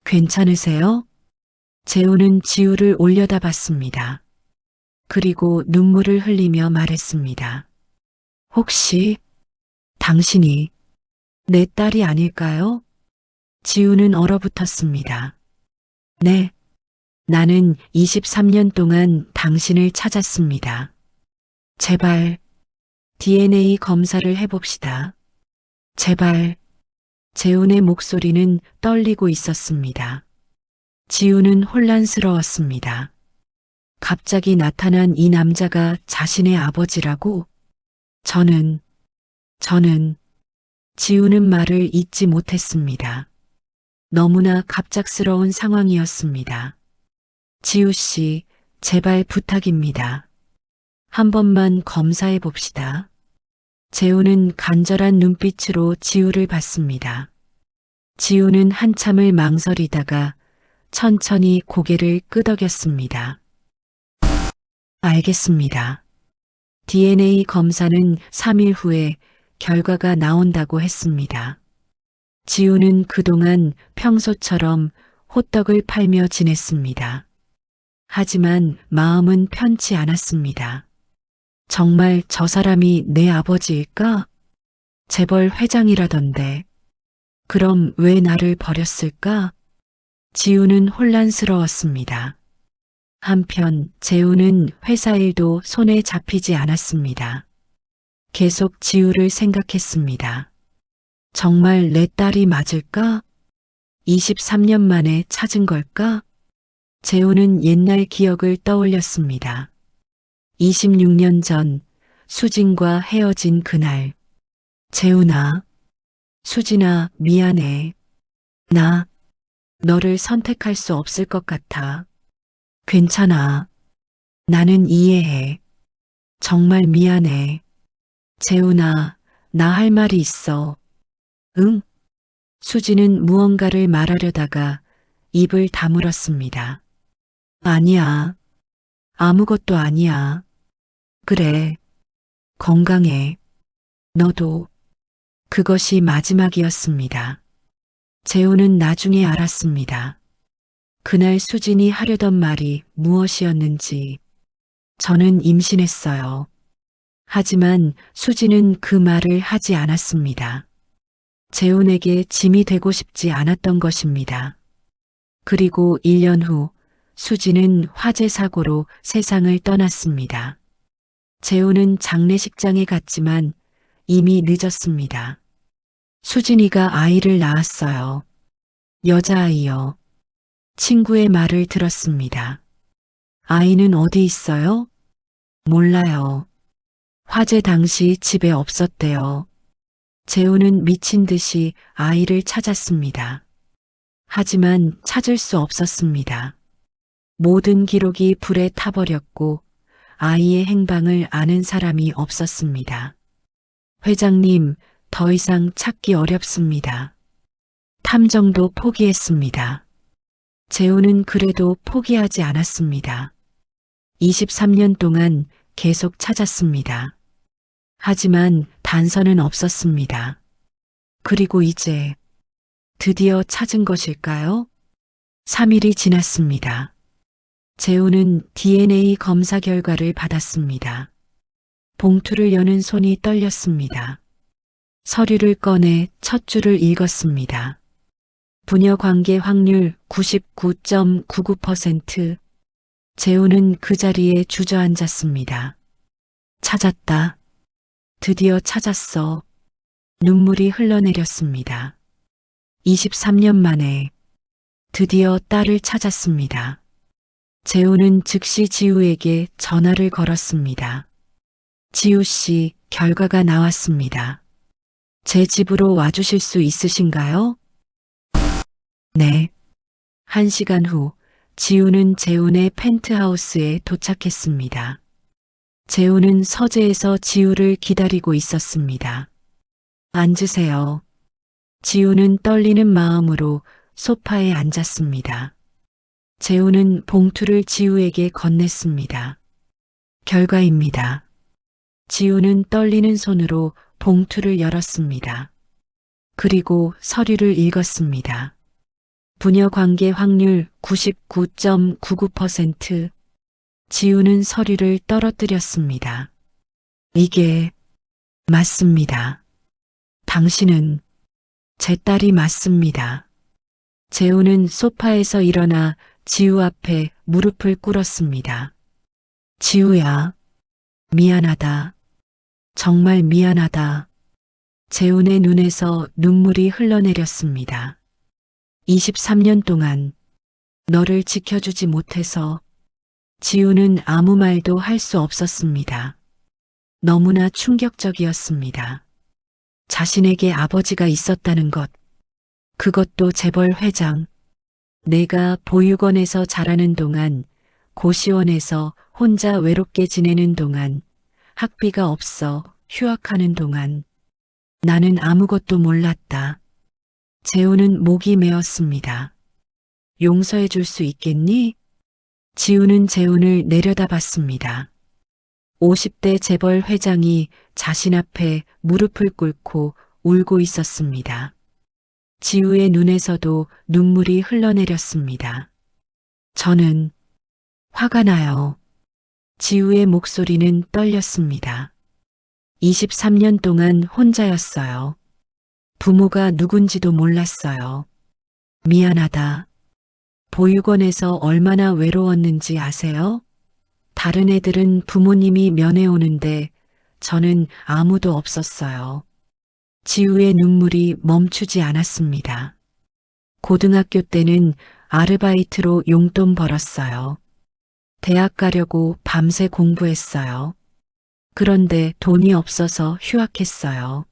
괜찮으세요? 재훈은 지우를 올려다봤습니다. 그리고 눈물을 흘리며 말했습니다. 혹시 당신이 내 딸이 아닐까요? 지우는 얼어붙었습니다. 네, 나는 23년 동안 당신을 찾았습니다. 제발 DNA 검사를 해봅시다. 제발. 재훈의 목소리는 떨리고 있었습니다. 지우는 혼란스러웠습니다. 갑자기 나타난 이 남자가 자신의 아버지라고? 저는 지우는 말을 잇지 못했습니다. 너무나 갑작스러운 상황이었습니다. 지우 씨, 제발 부탁입니다. 한 번만 검사해 봅시다. 재우는 간절한 눈빛으로 지우를 봤습니다. 지우는 한참을 망설이다가 천천히 고개를 끄덕였습니다. 알겠습니다. DNA 검사는 3일 후에 결과가 나온다고 했습니다. 지우는 그동안 평소처럼 호떡을 팔며 지냈습니다. 하지만 마음은 편치 않았습니다. 정말 저 사람이 내 아버지일까? 재벌 회장이라던데. 그럼 왜 나를 버렸을까? 지우는 혼란스러웠습니다. 한편 재우는 회사 일도 손에 잡히지 않았습니다. 계속 지우를 생각했습니다. 정말 내 딸이 맞을까? 23년 만에 찾은 걸까? 재우는 옛날 기억을 떠올렸습니다. 26년 전 수진과 헤어진 그날. 재훈아, 수진아, 미안해. 나 너를 선택할 수 없을 것 같아. 괜찮아. 나는 이해해. 정말 미안해. 재훈아, 나 할 말이 있어. 응? 수진은 무언가를 말하려다가 입을 다물었습니다. 아니야. 아무것도 아니야. 그래. 건강해. 너도. 그것이 마지막이었습니다. 재우는 나중에 알았습니다. 그날 수진이 하려던 말이 무엇이었는지. 저는 임신했어요. 하지만 수진은 그 말을 하지 않았습니다. 재훈에게 짐이 되고 싶지 않았던 것입니다. 그리고 1년 후 수진은 화재 사고로 세상을 떠났습니다. 재훈은 장례식장에 갔지만 이미 늦었습니다. 수진이가 아이를 낳았어요. 여자아이요. 친구의 말을 들었습니다. 아이는 어디 있어요? 몰라요. 화재 당시 집에 없었대요. 재훈은 미친 듯이 아이를 찾았습니다. 하지만 찾을 수 없었습니다. 모든 기록이 불에 타버렸고 아이의 행방을 아는 사람이 없었습니다. 회장님, 더 이상 찾기 어렵습니다. 탐정도 포기했습니다. 재훈은 그래도 포기하지 않았습니다. 23년 동안 계속 찾았습니다. 하지만 단서는 없었습니다. 그리고 이제 드디어 찾은 것일까요? 3일이 지났습니다. 재훈은 DNA 검사 결과를 받았습니다. 봉투를 여는 손이 떨렸습니다. 서류를 꺼내 첫 줄을 읽었습니다. 부녀 관계 확률 99.99%. 재훈은 그 자리에 주저앉았습니다. 찾았다. 드디어 찾았어. 눈물이 흘러내렸습니다. 23년 만에 드디어 딸을 찾았습니다. 재우는 즉시 지우에게 전화를 걸었습니다. 지우 씨, 결과가 나왔습니다. 제 집으로 와주실 수 있으신가요? 네. 1시간 후, 지우는 재훈의 펜트하우스에 도착했습니다. 재훈은 서재에서 지우를 기다리고 있었습니다. 앉으세요. 지우는 떨리는 마음으로 소파에 앉았습니다. 재훈은 봉투를 지우에게 건넸습니다. 결과입니다. 지우는 떨리는 손으로 봉투를 열었습니다. 그리고 서류를 읽었습니다. 부녀 관계 확률 99.99%. 지우는 서류를 떨어뜨렸습니다. 이게 맞습니다. 당신은 제 딸이 맞습니다. 재우는 소파에서 일어나 지우 앞에 무릎을 꿇었습니다. 지우야, 미안하다. 정말 미안하다. 재훈의 눈에서 눈물이 흘러내렸습니다. 23년 동안 너를 지켜주지 못해서 지우는 아무 말도 할 수 없었습니다. 너무나 충격적이었습니다. 자신에게 아버지가 있었다는 것, 그것도 재벌 회장. 내가 보육원에서 자라는 동안, 고시원에서 혼자 외롭게 지내는 동안, 학비가 없어 휴학하는 동안, 나는 아무것도 몰랐다. 재우는 목이 메었습니다. 용서해 줄 수 있겠니? 지우는 재훈을 내려다봤습니다. 50대 재벌 회장이 자신 앞에 무릎을 꿇고 울고 있었습니다. 지우의 눈에서도 눈물이 흘러내렸습니다. 저는 화가 나요. 지우의 목소리는 떨렸습니다. 23년 동안 혼자였어요. 부모가 누군지도 몰랐어요. 미안하다. 보육원에서 얼마나 외로웠는지 아세요? 다른 애들은 부모님이 면회 오는데 저는 아무도 없었어요. 지우의 눈물이 멈추지 않았습니다. 고등학교 때는 아르바이트로 용돈 벌었어요. 대학 가려고 밤새 공부했어요. 그런데 돈이 없어서 휴학했어요.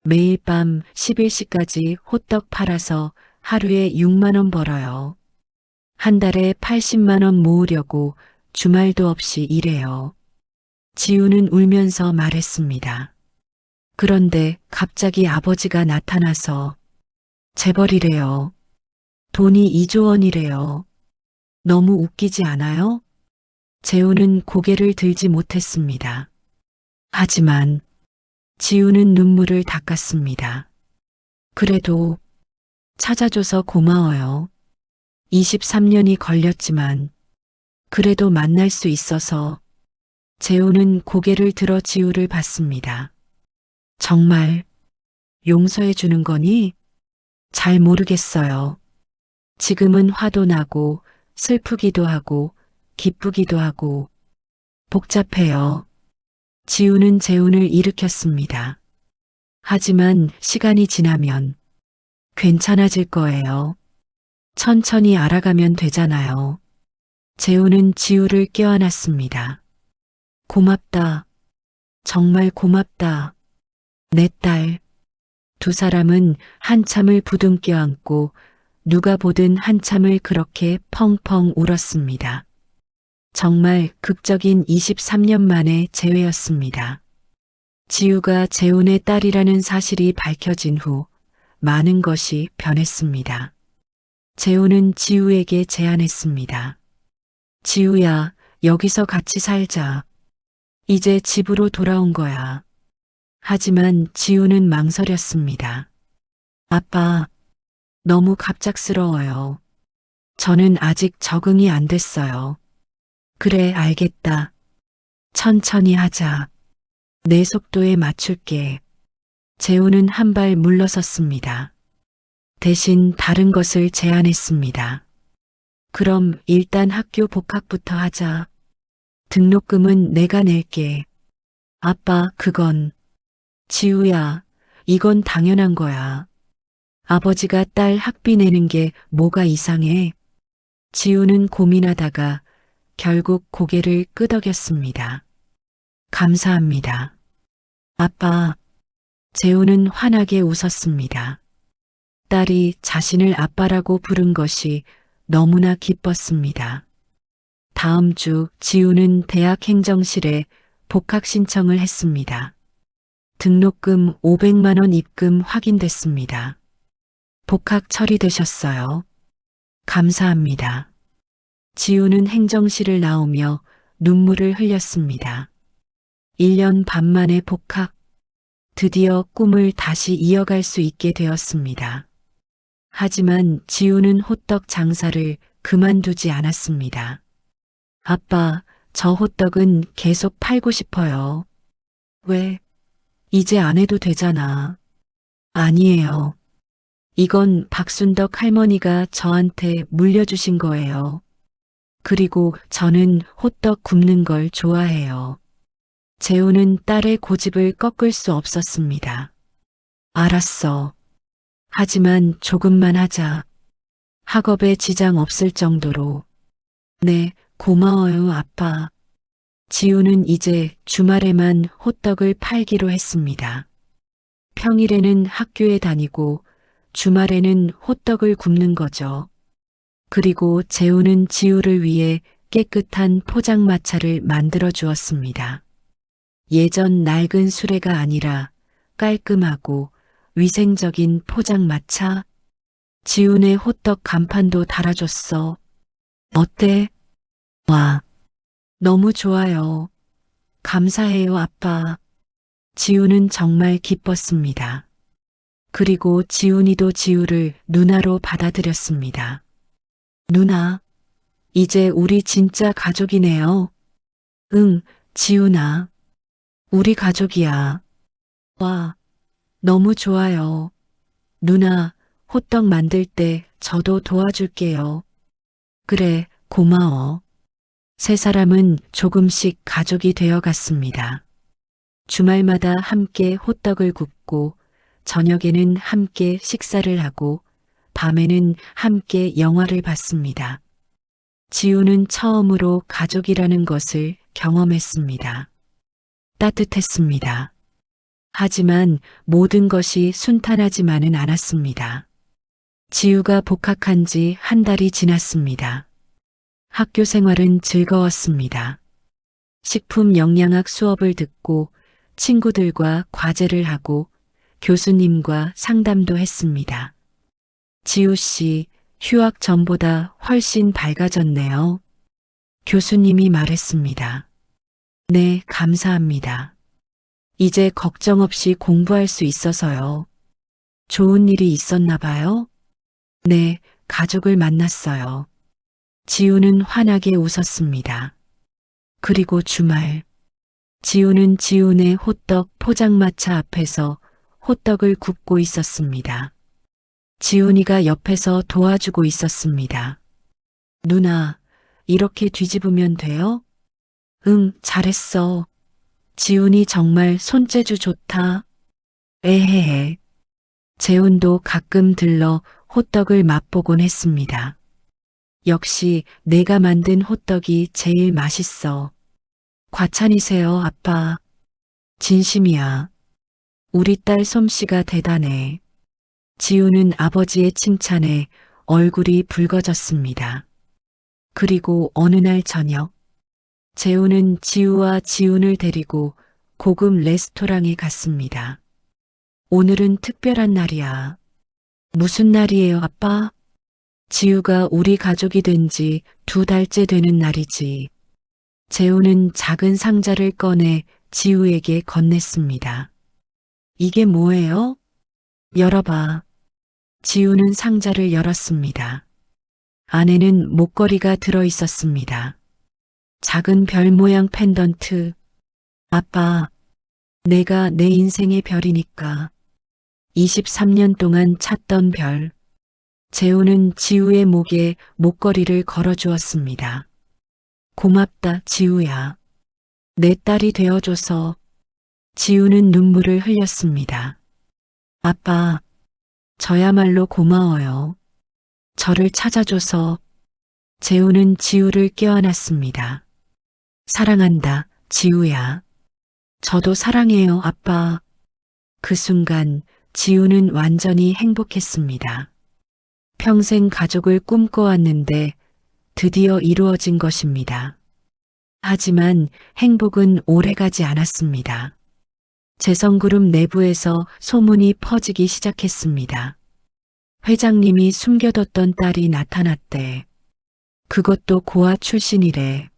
매일 밤 11시까지 호떡 팔아서 하루에 6만 원 벌어요. 한 달에 80만 원 모으려고 주말도 없이 일해요. 지우는 울면서 말했습니다. 그런데 갑자기 아버지가 나타나서 재벌이래요. 돈이 2조 원이래요. 너무 웃기지 않아요? 재우는 고개를 들지 못했습니다. 하지만 지우는 눈물을 닦았습니다. 그래도 찾아줘서 고마워요. 23년이 걸렸지만 그래도 만날 수 있어서. 재우는 고개를 들어 지우를 봤습니다. 정말 용서해 주는 거니? 잘 모르겠어요. 지금은 화도 나고 슬프기도 하고 기쁘기도 하고 복잡해요. 지우는 재훈을 일으켰습니다. 하지만 시간이 지나면 괜찮아질 거예요. 천천히 알아가면 되잖아요. 재훈은 지우를 껴안았습니다. 고맙다. 정말 고맙다. 내 딸. 두 사람은 한참을 부둥켜 안고 누가 보든 한참을 그렇게 펑펑 울었습니다. 정말 극적인 23년 만의 재회였습니다. 지우가 재훈의 딸이라는 사실이 밝혀진 후 많은 것이 변했습니다. 재훈은 지우에게 제안했습니다. 지우야, 여기서 같이 살자. 이제 집으로 돌아온 거야. 하지만 지우는 망설였습니다. 아빠, 너무 갑작스러워요. 저는 아직 적응이 안 됐어요. 그래, 알겠다. 천천히 하자. 내 속도에 맞출게. 재훈은 한 발 물러섰습니다. 대신 다른 것을 제안했습니다. 그럼 일단 학교 복학부터 하자. 등록금은 내가 낼게. 아빠, 그건 지우야, 이건 당연한 거야. 아버지가 딸 학비 내는 게 뭐가 이상해? 지우는 고민하다가 결국 고개를 끄덕였습니다. 감사합니다. 아빠. 재우는 환하게 웃었습니다. 딸이 자신을 아빠라고 부른 것이 너무나 기뻤습니다. 다음 주 지우는 대학 행정실에 복학 신청을 했습니다. 등록금 500만 원 입금 확인됐습니다. 복학 처리되셨어요. 감사합니다. 지우는 행정실을 나오며 눈물을 흘렸습니다. 1년 반 만에 복학. 드디어 꿈을 다시 이어갈 수 있게 되었습니다. 하지만 지우는 호떡 장사를 그만두지 않았습니다. 아빠, 저 호떡은 계속 팔고 싶어요. 왜? 이제 안 해도 되잖아. 아니에요. 이건 박순덕 할머니가 저한테 물려주신 거예요. 그리고 저는 호떡 굽는 걸 좋아해요. 재우는 딸의 고집을 꺾을 수 없었습니다. 알았어. 하지만 조금만 하자. 학업에 지장 없을 정도로. 네, 고마워요, 아빠. 지우는 이제 주말에만 호떡을 팔기로 했습니다. 평일에는 학교에 다니고 주말에는 호떡을 굽는 거죠. 그리고 재우는 지우를 위해 깨끗한 포장마차를 만들어 주었습니다. 예전 낡은 수레가 아니라 깔끔하고 위생적인 포장마차. 지훈의 호떡 간판도 달아줬어. 어때? 와, 너무 좋아요. 감사해요, 아빠. 지훈은 정말 기뻤습니다. 그리고 지훈이도 지우를 누나로 받아들였습니다. 누나, 이제 우리 진짜 가족이네요. 응, 지훈아. 우리 가족이야. 와, 너무 좋아요. 누나, 호떡 만들 때 저도 도와줄게요. 그래, 고마워. 세 사람은 조금씩 가족이 되어 갔습니다. 주말마다 함께 호떡을 굽고, 저녁에는 함께 식사를 하고, 밤에는 함께 영화를 봤습니다. 지우는 처음으로 가족이라는 것을 경험했습니다. 따뜻했습니다. 하지만 모든 것이 순탄하지만은 않았습니다. 지우가 복학한 지 한 달이 지났습니다. 학교 생활은 즐거웠습니다. 식품 영양학 수업을 듣고 친구들과 과제를 하고 교수님과 상담도 했습니다. 지우 씨, 휴학 전보다 훨씬 밝아졌네요. 교수님이 말했습니다. 네, 감사합니다. 이제 걱정 없이 공부할 수 있어서요. 좋은 일이 있었나 봐요? 네, 가족을 만났어요. 지우는 환하게 웃었습니다. 그리고 주말, 지우는 지훈의 호떡 포장마차 앞에서 호떡을 굽고 있었습니다. 지훈이가 옆에서 도와주고 있었습니다. 누나, 이렇게 뒤집으면 돼요? 응, 잘했어. 지훈이 정말 손재주 좋다. 에헤헤. 재훈도 가끔 들러 호떡을 맛보곤 했습니다. 역시 내가 만든 호떡이 제일 맛있어. 과찬이세요, 아빠. 진심이야. 우리 딸 솜씨가 대단해. 지우는 아버지의 칭찬에 얼굴이 붉어졌습니다. 그리고 어느 날 저녁, 재우는 지우와 지훈을 데리고 고급 레스토랑에 갔습니다. 오늘은 특별한 날이야. 무슨 날이에요, 아빠? 지우가 우리 가족이 된 지 2달째 되는 날이지. 재우는 작은 상자를 꺼내 지우에게 건넸습니다. 이게 뭐예요? 열어봐. 지우는 상자를 열었습니다. 안에는 목걸이가 들어 있었습니다. 작은 별 모양 펜던트. 아빠, 내가 내 인생의 별이니까. 23년 동안 찾던 별. 재우는 지우의 목에 목걸이를 걸어주었습니다. 고맙다, 지우야. 내 딸이 되어줘서. 지우는 눈물을 흘렸습니다. 아빠, 저야말로 고마워요. 저를 찾아줘서. 재우는 지우를 껴안았습니다. 사랑한다, 지우야. 저도 사랑해요, 아빠. 그 순간 지우는 완전히 행복했습니다. 평생 가족을 꿈꿔왔는데 드디어 이루어진 것입니다. 하지만 행복은 오래가지 않았습니다. 재성그룹 내부에서 소문이 퍼지기 시작했습니다. 회장님이 숨겨뒀던 딸이 나타났대. 그것도 고아 출신이래.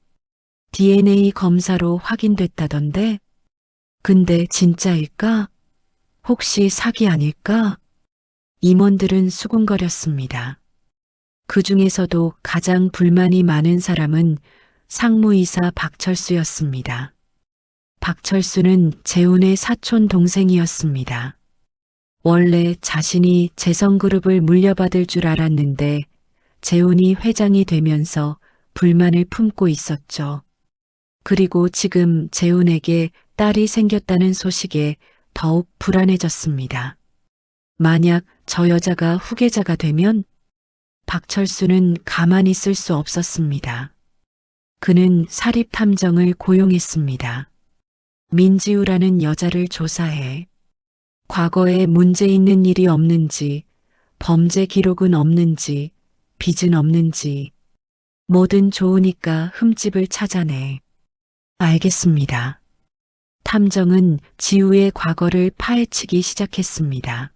DNA 검사로 확인됐다던데? 근데 진짜일까? 혹시 사기 아닐까? 임원들은 수군거렸습니다. 그 중에서도 가장 불만이 많은 사람은 상무이사 박철수였습니다. 박철수는 재훈의 사촌 동생이었습니다. 원래 자신이 재성그룹을 물려받을 줄 알았는데 재훈이 회장이 되면서 불만을 품고 있었죠. 그리고 지금 재훈에게 딸이 생겼다는 소식에 더욱 불안해졌습니다. 만약 저 여자가 후계자가 되면 박철수는 가만히 있을 수 없었습니다. 그는 사립탐정을 고용했습니다. 민지우라는 여자를 조사해 과거에 문제 있는 일이 없는지, 범죄 기록은 없는지, 빚은 없는지, 뭐든 좋으니까 흠집을 찾아내. 알겠습니다. 탐정은 지우의 과거를 파헤치기 시작했습니다.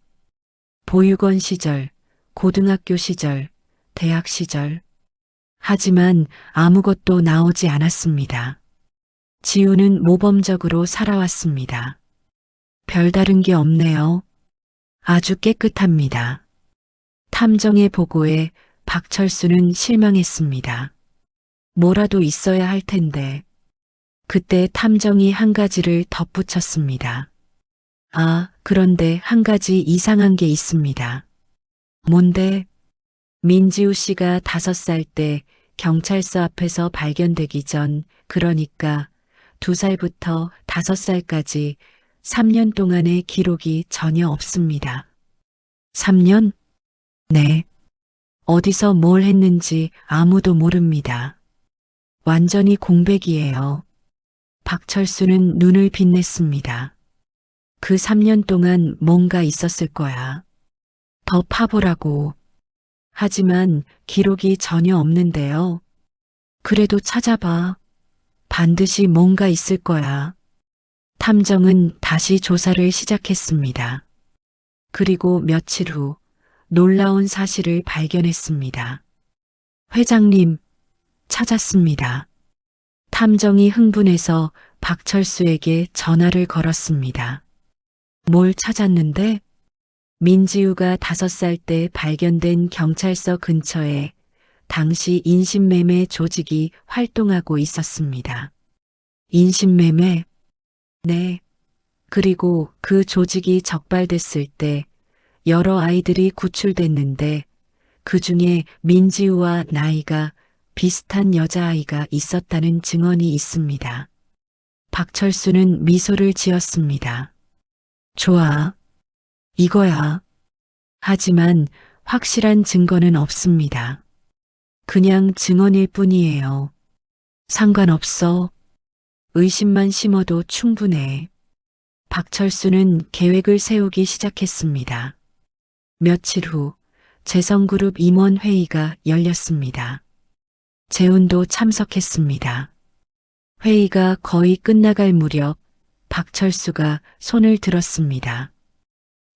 보육원 시절, 고등학교 시절, 대학 시절. 하지만 아무것도 나오지 않았습니다. 지우는 모범적으로 살아왔습니다. 별다른 게 없네요. 아주 깨끗합니다. 탐정의 보고에 박철수는 실망했습니다. 뭐라도 있어야 할 텐데. 그때 탐정이 한 가지를 덧붙였습니다. 아, 그런데 한 가지 이상한 게 있습니다. 뭔데? 민지우 씨가 5살 때 경찰서 앞에서 발견되기 전, 그러니까 2살부터 5살까지 3년 동안의 기록이 전혀 없습니다. 3년? 네. 어디서 뭘 했는지 아무도 모릅니다. 완전히 공백이에요. 박철수는 눈을 빛냈습니다. 그 3년 동안 뭔가 있었을 거야. 더 파보라고. 하지만 기록이 전혀 없는데요. 그래도 찾아봐. 반드시 뭔가 있을 거야. 탐정은 다시 조사를 시작했습니다. 그리고 며칠 후 놀라운 사실을 발견했습니다. 회장님, 찾았습니다. 탐정이 흥분해서 박철수에게 전화를 걸었습니다. 뭘 찾았는데? 민지우가 5살 때 발견된 경찰서 근처에 당시 인신매매 조직이 활동하고 있었습니다. 인신매매? 네. 그리고 그 조직이 적발됐을 때 여러 아이들이 구출됐는데 그 중에 민지우와 나이가 비슷한 여자아이가 있었다는 증언이 있습니다. 박철수는 미소를 지었습니다. 좋아. 이거야. 하지만 확실한 증거는 없습니다. 그냥 증언일 뿐이에요. 상관없어. 의심만 심어도 충분해. 박철수는 계획을 세우기 시작했습니다. 며칠 후 재성그룹 임원회의가 열렸습니다. 재훈도 참석했습니다. 회의가 거의 끝나갈 무렵 박철수가 손을 들었습니다.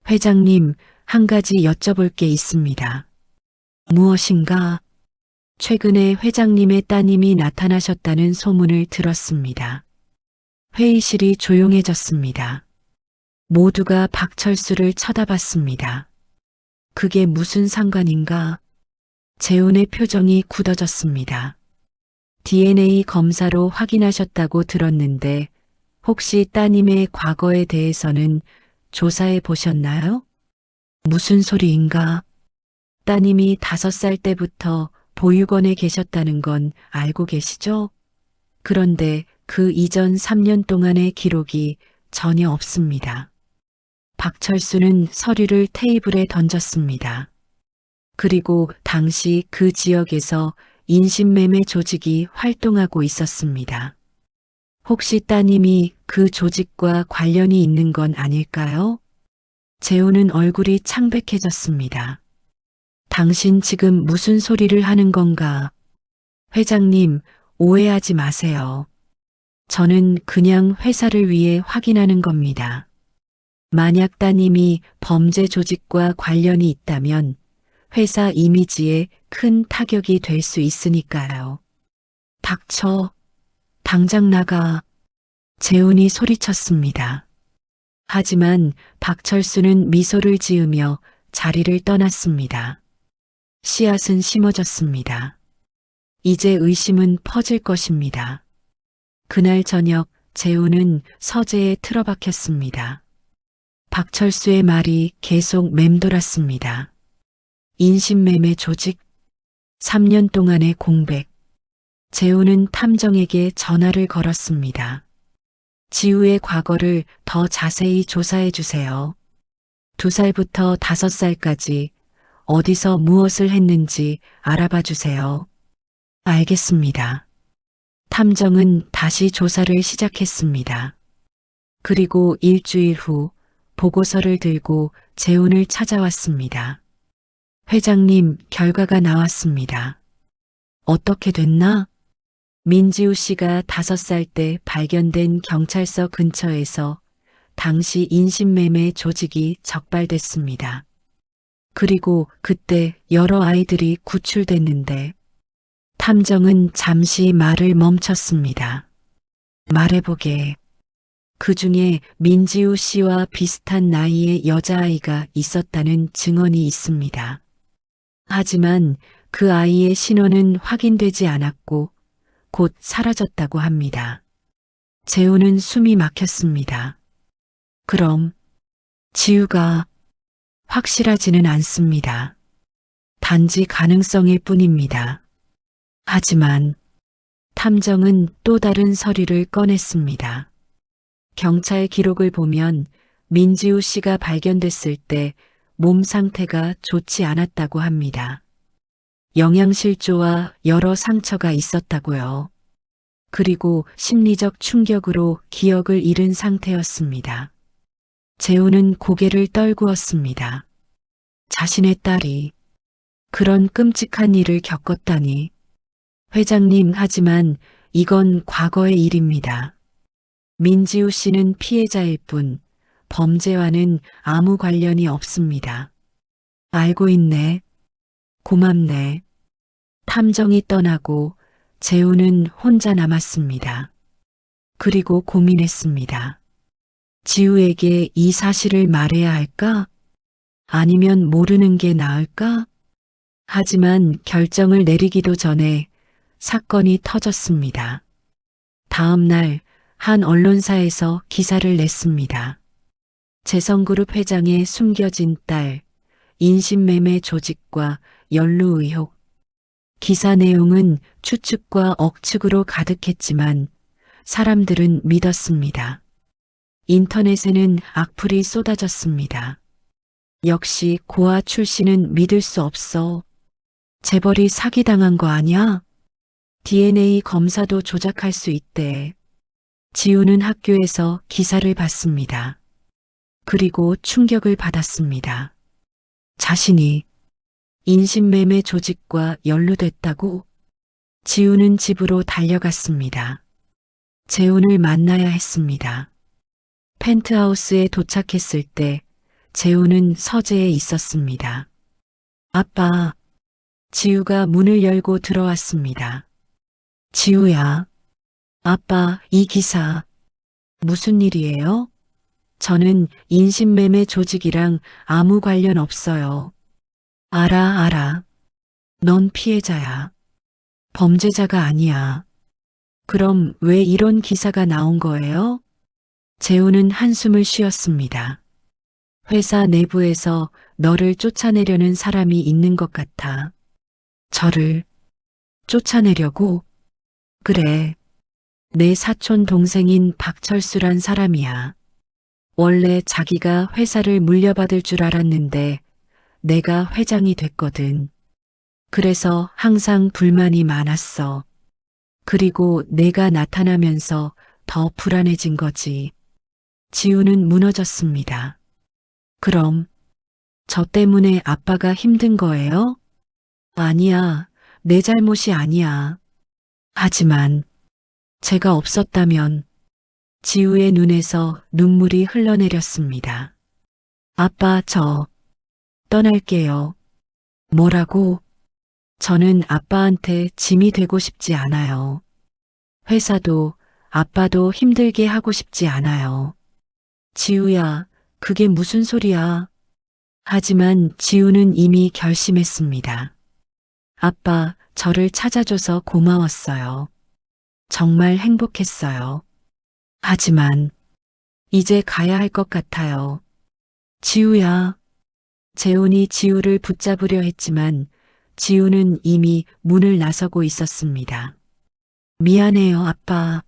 회장님, 한 가지 여쭤볼 게 있습니다. 무엇인가? 최근에 회장님의 따님이 나타나셨다는 소문을 들었습니다. 회의실이 조용해졌습니다. 모두가 박철수를 쳐다봤습니다. 그게 무슨 상관인가? 재훈의 표정이 굳어졌습니다. DNA 검사로 확인하셨다고 들었는데 혹시 따님의 과거에 대해서는 조사해 보셨나요? 무슨 소리인가? 따님이 5살 때부터 보육원에 계셨다는 건 알고 계시죠? 그런데 그 이전 3년 동안의 기록이 전혀 없습니다. 박철수는 서류를 테이블에 던졌습니다. 그리고 당시 그 지역에서 인신매매 조직이 활동하고 있었습니다. 혹시 따님이 그 조직과 관련이 있는 건 아닐까요? 재우는 얼굴이 창백해졌습니다. 당신 지금 무슨 소리를 하는 건가? 회장님, 오해하지 마세요. 저는 그냥 회사를 위해 확인하는 겁니다. 만약 따님이 범죄 조직과 관련이 있다면 회사 이미지에 큰 타격이 될 수 있으니까요. 닥쳐. 당장 나가. 재훈이 소리쳤습니다. 하지만 박철수는 미소를 지으며 자리를 떠났습니다. 씨앗은 심어졌습니다. 이제 의심은 퍼질 것입니다. 그날 저녁 재훈은 서재에 틀어박혔습니다. 박철수의 말이 계속 맴돌았습니다. 인신매매 조직, 3년 동안의 공백. 재훈은 탐정에게 전화를 걸었습니다. 지우의 과거를 더 자세히 조사해 주세요. 2살부터 5살까지 어디서 무엇을 했는지 알아봐 주세요. 알겠습니다. 탐정은 다시 조사를 시작했습니다. 그리고 일주일 후 보고서를 들고 재훈을 찾아왔습니다. 회장님, 결과가 나왔습니다. 어떻게 됐나? 민지우 씨가 5살 때 발견된 경찰서 근처에서 당시 인신매매 조직이 적발됐습니다. 그리고 그때 여러 아이들이 구출됐는데 탐정은 잠시 말을 멈췄습니다. 말해보게. 그 중에 민지우 씨와 비슷한 나이의 여자아이가 있었다는 증언이 있습니다. 하지만 그 아이의 신원은 확인되지 않았고 곧 사라졌다고 합니다. 재훈은 숨이 막혔습니다. 그럼 지우가 확실하지는 않습니다. 단지 가능성일 뿐입니다. 하지만 탐정은 또 다른 서류를 꺼냈습니다. 경찰 기록을 보면 민지우 씨가 발견됐을 때 몸 상태가 좋지 않았다고 합니다. 영양실조와 여러 상처가 있었다고요. 그리고 심리적 충격으로 기억을 잃은 상태였습니다. 재훈은 고개를 떨구었습니다. 자신의 딸이 그런 끔찍한 일을 겪었다니. 회장님, 하지만 이건 과거의 일입니다. 민지우 씨는 피해자일 뿐 범죄와는 아무 관련이 없습니다. 알고 있네. 고맙네. 탐정이 떠나고 재훈은 혼자 남았습니다. 그리고 고민했습니다. 지우에게 이 사실을 말해야 할까? 아니면 모르는 게 나을까? 하지만 결정을 내리기도 전에 사건이 터졌습니다. 다음 날 한 언론사에서 기사를 냈습니다. 재성그룹 회장의 숨겨진 딸, 인신매매 조직과 연루 의혹. 기사 내용은 추측과 억측으로 가득했지만 사람들은 믿었습니다. 인터넷에는 악플이 쏟아졌습니다. 역시 고아 출신은 믿을 수 없어. 재벌이 사기당한 거 아니야? DNA 검사도 조작할 수 있대. 지우는 학교에서 기사를 봤습니다. 그리고 충격을 받았습니다. 자신이 인신매매 조직과 연루됐다고? 지우는 집으로 달려갔습니다. 재훈을 만나야 했습니다. 펜트하우스에 도착했을 때 재훈은 서재에 있었습니다. 아빠, 지우가 문을 열고 들어왔습니다. 지우야. 아빠, 이 기사. 무슨 일이에요? 저는 인신매매 조직이랑 아무 관련 없어요. 알아. 넌 피해자야. 범죄자가 아니야. 그럼 왜 이런 기사가 나온 거예요? 재훈은 한숨을 쉬었습니다. 회사 내부에서 너를 쫓아내려는 사람이 있는 것 같아. 저를 쫓아내려고? 그래. 내 사촌 동생인 박철수란 사람이야. 원래 자기가 회사를 물려받을 줄 알았는데 내가 회장이 됐거든. 그래서 항상 불만이 많았어. 그리고 내가 나타나면서 더 불안해진 거지. 지우는 무너졌습니다. 그럼 저 때문에 아빠가 힘든 거예요? 아니야, 내 잘못이 아니야. 하지만 제가 없었다면 지우의 눈에서 눈물이 흘러내렸습니다. 아빠, 저 떠날게요. 뭐라고? 저는 아빠한테 짐이 되고 싶지 않아요. 회사도 아빠도 힘들게 하고 싶지 않아요. 지우야, 그게 무슨 소리야? 하지만 지우는 이미 결심했습니다. 아빠, 저를 찾아줘서 고마웠어요. 정말 행복했어요. 하지만 이제 가야 할 것 같아요. 지우야. 재훈이 지우를 붙잡으려 했지만 지우는 이미 문을 나서고 있었습니다. 미안해요, 아빠.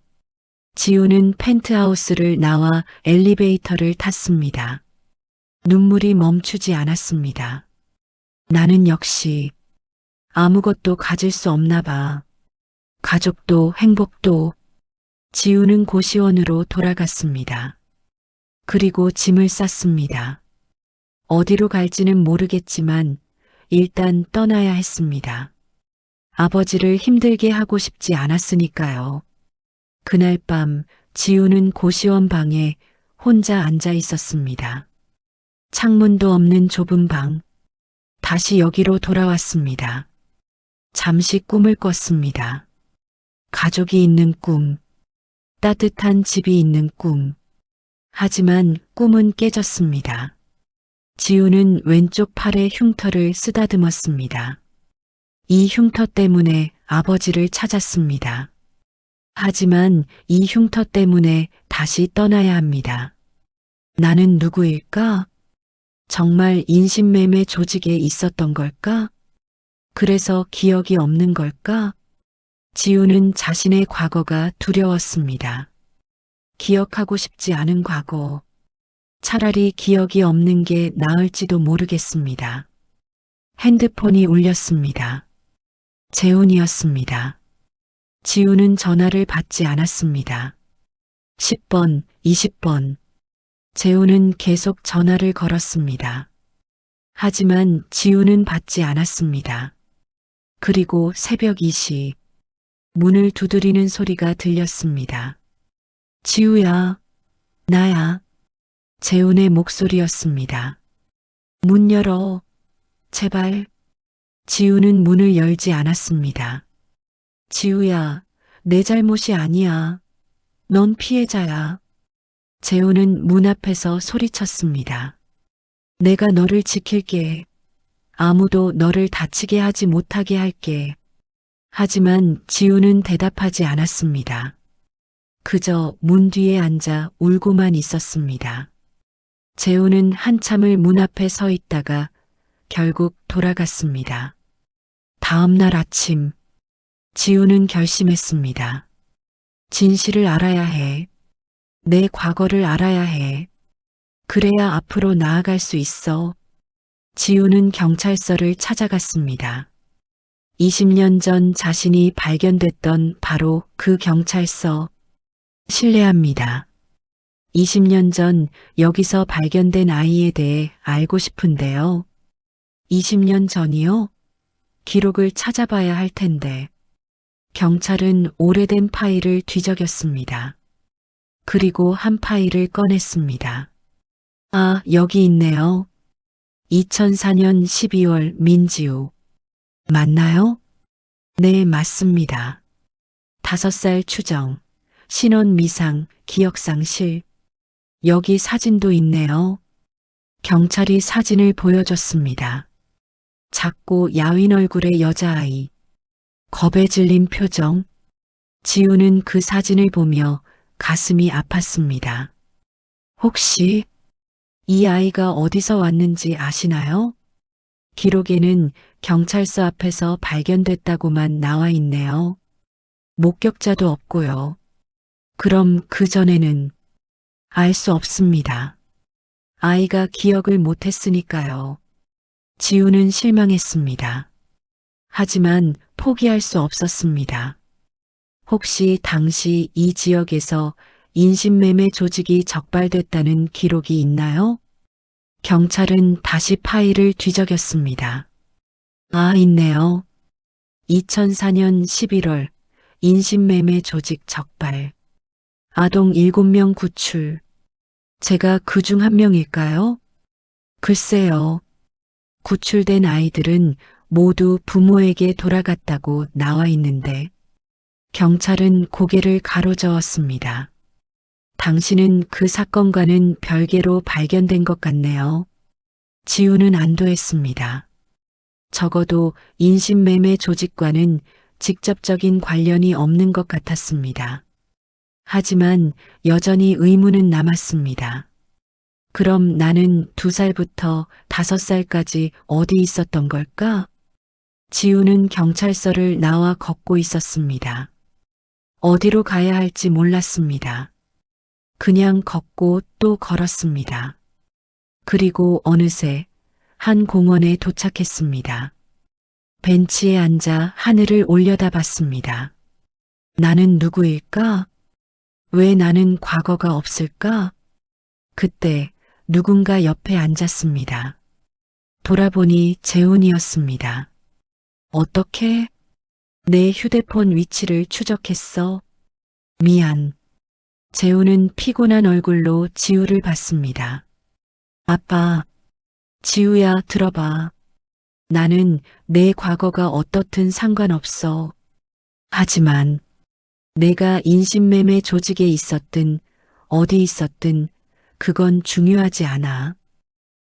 지우는 펜트하우스를 나와 엘리베이터를 탔습니다. 눈물이 멈추지 않았습니다. 나는 역시 아무것도 가질 수 없나 봐. 가족도 행복도. 지우는 고시원으로 돌아갔습니다. 그리고 짐을 쌌습니다. 어디로 갈지는 모르겠지만 일단 떠나야 했습니다. 아버지를 힘들게 하고 싶지 않았으니까요. 그날 밤 지우는 고시원 방에 혼자 앉아 있었습니다. 창문도 없는 좁은 방. 다시 여기로 돌아왔습니다. 잠시 꿈을 꿨습니다. 가족이 있는 꿈. 따뜻한 집이 있는 꿈. 하지만 꿈은 깨졌습니다. 지우는 왼쪽 팔에 흉터를 쓰다듬었습니다. 이 흉터 때문에 아버지를 찾았습니다. 하지만 이 흉터 때문에 다시 떠나야 합니다. 나는 누구일까? 정말 인신매매 조직에 있었던 걸까? 그래서 기억이 없는 걸까? 지우는 자신의 과거가 두려웠습니다. 기억하고 싶지 않은 과거. 차라리 기억이 없는 게 나을지도 모르겠습니다. 핸드폰이 울렸습니다. 재훈이었습니다. 지우는 전화를 받지 않았습니다. 10번, 20번. 재훈은 계속 전화를 걸었습니다. 하지만 지우는 받지 않았습니다. 그리고 새벽 2시. 문을 두드리는 소리가 들렸습니다. 지우야, 나야. 재훈의 목소리였습니다. 문 열어. 제발. 지우는 문을 열지 않았습니다. 지우야, 내 잘못이 아니야. 넌 피해자야. 재훈은 문 앞에서 소리쳤습니다. 내가 너를 지킬게. 아무도 너를 다치게 하지 못하게 할게. 하지만 지우는 대답하지 않았습니다. 그저 문 뒤에 앉아 울고만 있었습니다. 재훈은 한참을 문 앞에 서 있다가 결국 돌아갔습니다. 다음 날 아침, 지우는 결심했습니다. 진실을 알아야 해. 내 과거를 알아야 해. 그래야 앞으로 나아갈 수 있어. 지우는 경찰서를 찾아갔습니다. 20년 전 자신이 발견됐던 바로 그 경찰서. 실례합니다. 20년 전 여기서 발견된 아이에 대해 알고 싶은데요. 20년 전이요? 기록을 찾아봐야 할 텐데. 경찰은 오래된 파일을 뒤적였습니다. 그리고 한 파일을 꺼냈습니다. 아, 여기 있네요. 2004년 12월 민지우. 맞나요? 네, 맞습니다. 5살 추정, 신원 미상, 기억상실. 여기 사진도 있네요. 경찰이 사진을 보여줬습니다. 작고 야윈 얼굴의 여자아이. 겁에 질린 표정. 지우는 그 사진을 보며 가슴이 아팠습니다. 혹시 이 아이가 어디서 왔는지 아시나요? 기록에는 경찰서 앞에서 발견됐다고만 나와 있네요. 목격자도 없고요. 그럼 그 전에는 알 수 없습니다. 아이가 기억을 못했으니까요. 지우는 실망했습니다. 하지만 포기할 수 없었습니다. 혹시 당시 이 지역에서 인신매매 조직이 적발됐다는 기록이 있나요? 경찰은 다시 파일을 뒤적였습니다. 아, 있네요. 2004년 11월 인신매매 조직 적발. 아동 7명 구출. 제가 그 중 한 명일까요? 글쎄요. 구출된 아이들은 모두 부모에게 돌아갔다고 나와 있는데 경찰은 고개를 가로저었습니다. 당신은 그 사건과는 별개로 발견된 것 같네요. 지우는 안도했습니다. 적어도 인신매매 조직과는 직접적인 관련이 없는 것 같았습니다. 하지만 여전히 의문은 남았습니다. 그럼 나는 2살부터 5살까지 어디 있었던 걸까? 지우는 경찰서를 나와 걷고 있었습니다. 어디로 가야 할지 몰랐습니다. 그냥 걷고 또 걸었습니다. 그리고 어느새 한 공원에 도착했습니다. 벤치에 앉아 하늘을 올려다봤습니다. 나는 누구일까? 왜 나는 과거가 없을까? 그때 누군가 옆에 앉았습니다. 돌아보니 재훈이었습니다. 어떻게? 내 휴대폰 위치를 추적했어. 미안. 재훈은 피곤한 얼굴로 지우를 봤습니다. 아빠, 지우야, 들어봐. 나는 내 과거가 어떻든 상관없어. 하지만 내가 인신매매 조직에 있었든 어디 있었든 그건 중요하지 않아.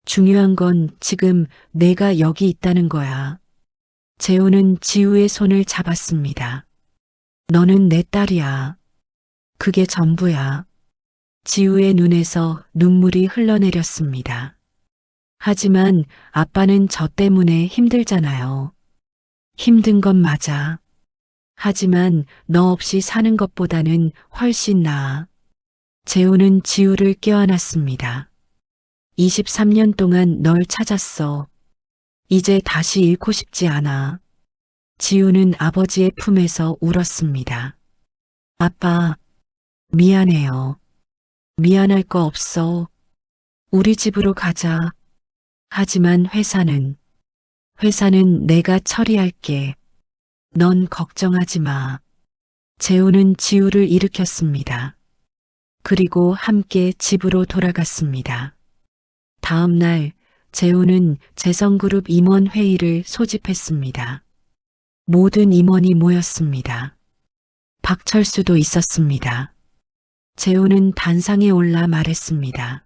중요한 건 지금 내가 여기 있다는 거야. 재훈은 지우의 손을 잡았습니다. 너는 내 딸이야. 그게 전부야. 지우의 눈에서 눈물이 흘러내렸습니다. 하지만 아빠는 저 때문에 힘들잖아요. 힘든 건 맞아. 하지만 너 없이 사는 것보다는 훨씬 나아. 재훈은 지우를 껴안았습니다. 23년 동안 널 찾았어. 이제 다시 잃고 싶지 않아. 지우는 아버지의 품에서 울었습니다. 아빠, 미안해요. 미안할 거 없어. 우리 집으로 가자. 하지만 회사는 내가 처리할게. 넌 걱정하지 마. 재훈은 지우를 일으켰습니다. 그리고 함께 집으로 돌아갔습니다. 다음 날 재훈은 재성그룹 임원 회의를 소집했습니다. 모든 임원이 모였습니다. 박철수도 있었습니다. 재훈은 단상에 올라 말했습니다.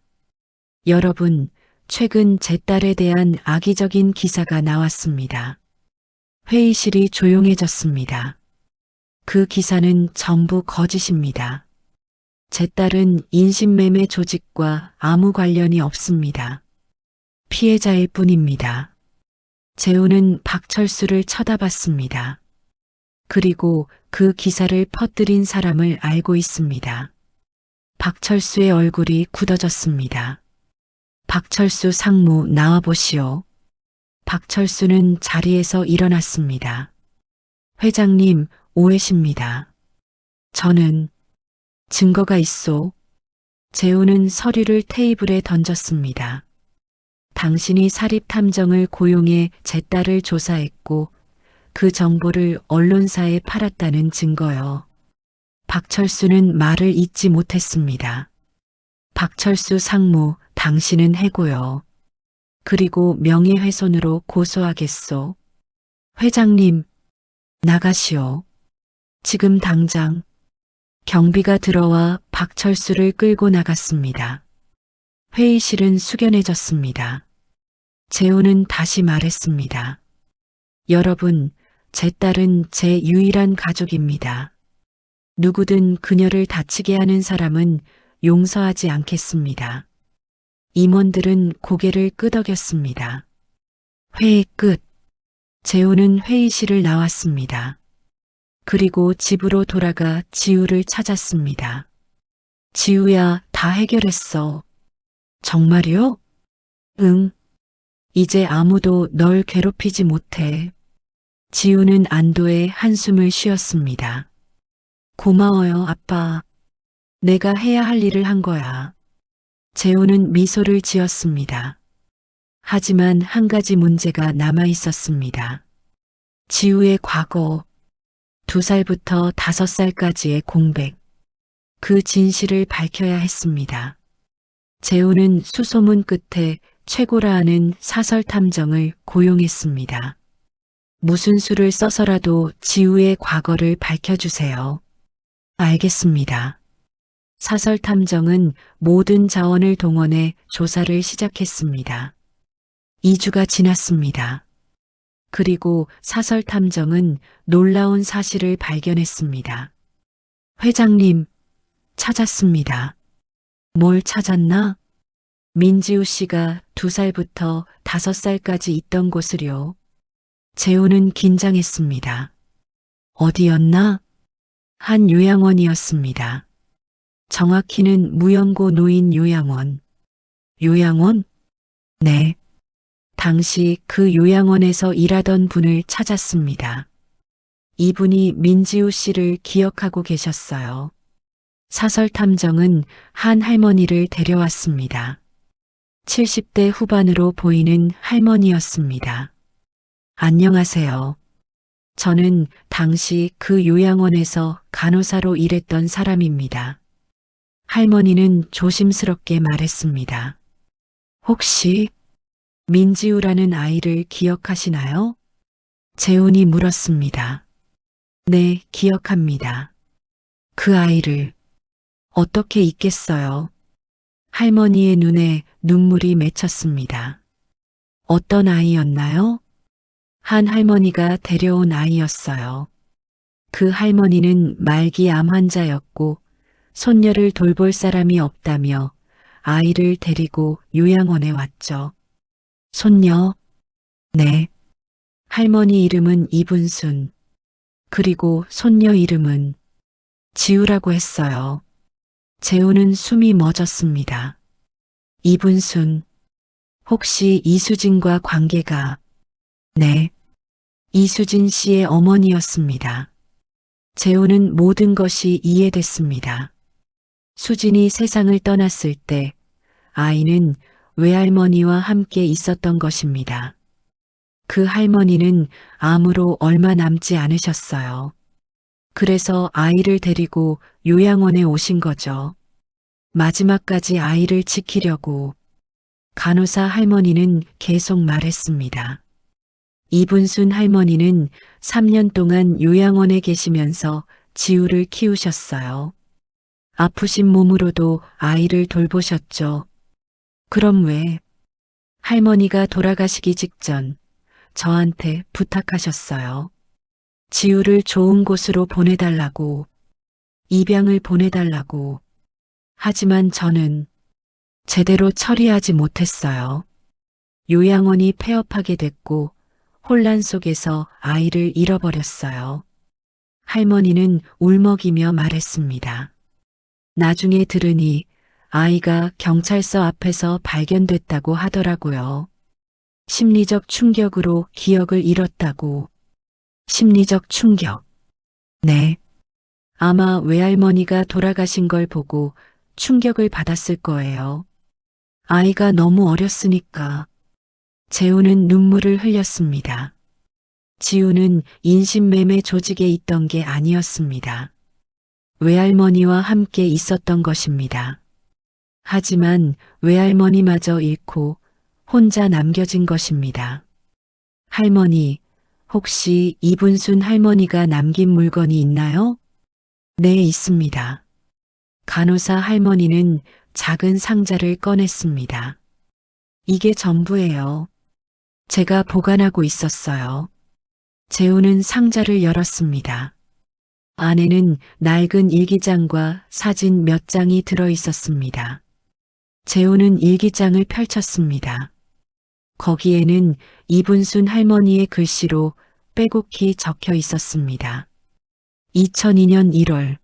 여러분, 최근 제 딸에 대한 악의적인 기사가 나왔습니다. 회의실이 조용해졌습니다. 그 기사는 전부 거짓입니다. 제 딸은 인신매매 조직과 아무 관련이 없습니다. 피해자일 뿐입니다. 재훈은 박철수를 쳐다봤습니다. 그리고 그 기사를 퍼뜨린 사람을 알고 있습니다. 박철수의 얼굴이 굳어졌습니다. 박철수 상무 나와보시오. 박철수는 자리에서 일어났습니다. 회장님, 오해십니다. 저는 증거가 있소. 재훈은 서류를 테이블에 던졌습니다. 당신이 사립탐정을 고용해 제 딸을 조사했고 그 정보를 언론사에 팔았다는 증거요. 박철수는 말을 잇지 못했습니다. 박철수 상무, 당신은 해고요. 그리고 명예훼손으로 고소하겠소. 회장님, 나가시오. 지금 당장. 경비가 들어와 박철수를 끌고 나갔습니다. 회의실은 숙연해졌습니다. 재훈은 다시 말했습니다. 여러분, 제 딸은 제 유일한 가족입니다. 누구든 그녀를 다치게 하는 사람은 용서하지 않겠습니다. 임원들은 고개를 끄덕였습니다. 회의 끝. 재훈은 회의실을 나왔습니다. 그리고 집으로 돌아가 지우를 찾았습니다. 지우야, 다 해결했어. 정말이요? 응. 이제 아무도 널 괴롭히지 못해. 지우는 안도의 한숨을 쉬었습니다. 고마워요, 아빠. 내가 해야 할 일을 한 거야. 재우는 미소를 지었습니다. 하지만 한 가지 문제가 남아 있었습니다. 지우의 과거, 2살부터 5살까지의 공백, 그 진실을 밝혀야 했습니다. 재우는 수소문 끝에 최고라 하는 사설 탐정을 고용했습니다. 무슨 수를 써서라도 지우의 과거를 밝혀주세요. 알겠습니다. 사설 탐정은 모든 자원을 동원해 조사를 시작했습니다. 2주가 지났습니다. 그리고 사설 탐정은 놀라운 사실을 발견했습니다. 회장님, 찾았습니다. 뭘 찾았나? 민지우 씨가 2살부터 5살까지 있던 곳을요. 재우는 긴장했습니다. 어디였나? 한 요양원이었습니다. 정확히는 무연고 노인 요양원. 요양원? 네. 당시 그 요양원에서 일하던 분을 찾았습니다. 이분이 민지우 씨를 기억하고 계셨어요. 사설 탐정은 한 할머니를 데려왔습니다. 70대 후반으로 보이는 할머니였습니다. 안녕하세요. 저는 당시 그 요양원에서 간호사로 일했던 사람입니다. 할머니는 조심스럽게 말했습니다. 혹시 민지우라는 아이를 기억하시나요? 재훈이 물었습니다. 네, 기억합니다. 그 아이를 어떻게 잊겠어요? 할머니의 눈에 눈물이 맺혔습니다. 어떤 아이였나요? 한 할머니가 데려온 아이였어요. 그 할머니는 말기 암 환자였고 손녀를 돌볼 사람이 없다며 아이를 데리고 요양원에 왔죠. 손녀? 네. 할머니 이름은 이분순. 그리고 손녀 이름은 지우라고 했어요. 재우는 숨이 멎었습니다. 이분순. 혹시 이수진과 관계가? 네. 이수진 씨의 어머니였습니다. 재우는 모든 것이 이해됐습니다. 수진이 세상을 떠났을 때 아이는 외할머니와 함께 있었던 것입니다. 그 할머니는 암으로 얼마 남지 않으셨어요. 그래서 아이를 데리고 요양원에 오신 거죠. 마지막까지 아이를 지키려고. 간호사 할머니는 계속 말했습니다. 이분순 할머니는 3년 동안 요양원에 계시면서 지우를 키우셨어요. 아프신 몸으로도 아이를 돌보셨죠. 그럼 왜 할머니가 돌아가시기 직전 저한테 부탁하셨어요. 지우를 좋은 곳으로 보내달라고, 입양을 보내달라고. 하지만 저는 제대로 처리하지 못했어요. 요양원이 폐업하게 됐고 혼란 속에서 아이를 잃어버렸어요. 할머니는 울먹이며 말했습니다. 나중에 들으니 아이가 경찰서 앞에서 발견됐다고 하더라고요. 심리적 충격으로 기억을 잃었다고. 심리적 충격. 네. 아마 외할머니가 돌아가신 걸 보고 충격을 받았을 거예요. 아이가 너무 어렸으니까. 재우는 눈물을 흘렸습니다. 지우는 인신매매 조직에 있던 게 아니었습니다. 외할머니와 함께 있었던 것입니다. 하지만 외할머니마저 잃고 혼자 남겨진 것입니다. 할머니, 혹시 이분순 할머니가 남긴 물건이 있나요? 네, 있습니다. 간호사 할머니는 작은 상자를 꺼냈습니다. 이게 전부예요. 제가 보관하고 있었어요. 재우는 상자를 열었습니다. 안에는 낡은 일기장과 사진 몇 장이 들어 있었습니다. 재우는 일기장을 펼쳤습니다. 거기에는 이분순 할머니의 글씨로 빼곡히 적혀 있었습니다. 2002년 1월,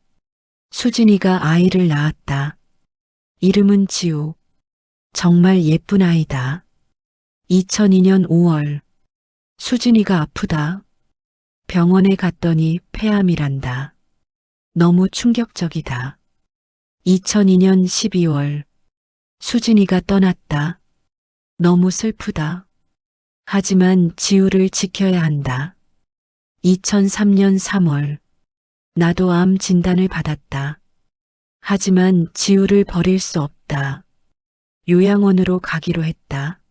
수진이가 아이를 낳았다. 이름은 지우. 정말 예쁜 아이다. 2002년 5월. 수진이가 아프다. 병원에 갔더니 폐암이란다. 너무 충격적이다. 2002년 12월. 수진이가 떠났다. 너무 슬프다. 하지만 지우를 지켜야 한다. 2003년 3월. 나도 암 진단을 받았다. 하지만 지우를 버릴 수 없다. 요양원으로 가기로 했다.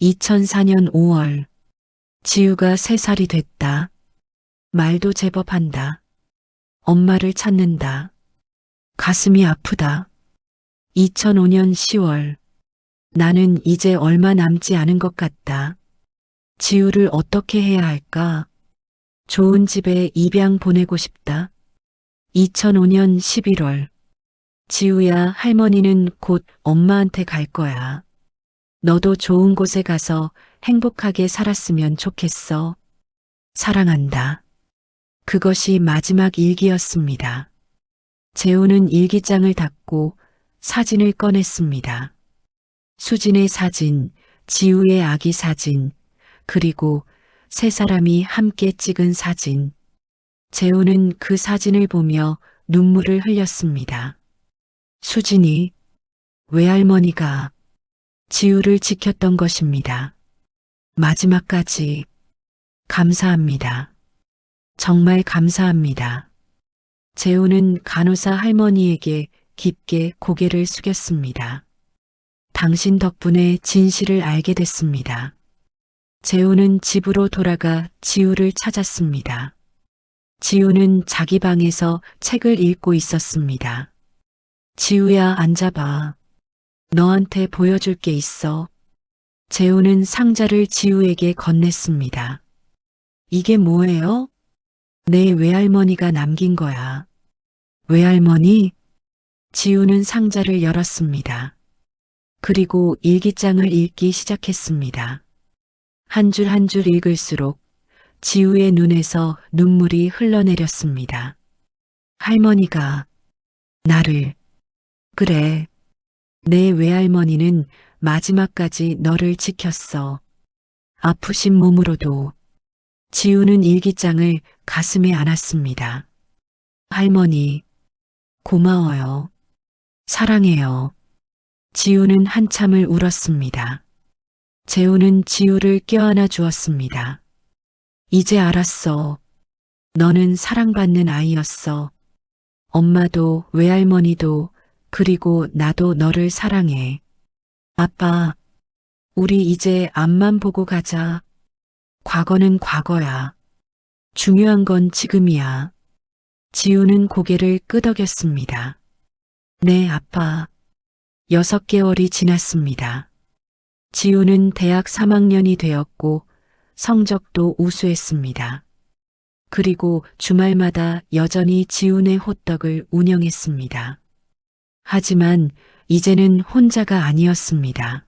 2004년 5월. 지우가 3살이 됐다. 말도 제법 한다. 엄마를 찾는다. 가슴이 아프다. 2005년 10월. 나는 이제 얼마 남지 않은 것 같다. 지우를 어떻게 해야 할까? 좋은 집에 입양 보내고 싶다. 2005년 11월. 지우야, 할머니는 곧 엄마한테 갈 거야. 너도 좋은 곳에 가서 행복하게 살았으면 좋겠어. 사랑한다. 그것이 마지막 일기였습니다. 재우는 일기장을 닫고 사진을 꺼냈습니다. 수진의 사진, 지우의 아기 사진, 그리고 3사람이 함께 찍은 사진. 재우는 그 사진을 보며 눈물을 흘렸습니다. 수진이, 외할머니가 지우를 지켰던 것입니다. 마지막까지 감사합니다. 정말 감사합니다. 재우는 간호사 할머니에게 깊게 고개를 숙였습니다. 당신 덕분에 진실을 알게 됐습니다. 재우는 집으로 돌아가 지우를 찾았습니다. 지우는 자기 방에서 책을 읽고 있었습니다. 지우야, 앉아봐. 너한테 보여줄 게 있어. 재우는 상자를 지우에게 건넸습니다. 이게 뭐예요? 내 외할머니가 남긴 거야. 외할머니? 지우는 상자를 열었습니다. 그리고 일기장을 읽기 시작했습니다. 한 줄 한 줄 읽을수록 지우의 눈에서 눈물이 흘러내렸습니다. 할머니가 나를, 그래, 내 외할머니는 마지막까지 너를 지켰어. 아프신 몸으로도. 지우는 일기장을 가슴에 안았습니다. 할머니, 고마워요. 사랑해요. 지우는 한참을 울었습니다. 재우는 지우를 껴안아 주었습니다. 이제 알았어. 너는 사랑받는 아이였어. 엄마도 외할머니도 그리고 나도 너를 사랑해. 아빠, 우리 이제 앞만 보고 가자. 과거는 과거야. 중요한 건 지금이야. 지우는 고개를 끄덕였습니다. 네, 아빠. 6개월이 지났습니다. 지우는 대학 3학년이 되었고 성적도 우수했습니다. 그리고 주말마다 여전히 지훈의 호떡을 운영했습니다. 하지만 이제는 혼자가 아니었습니다.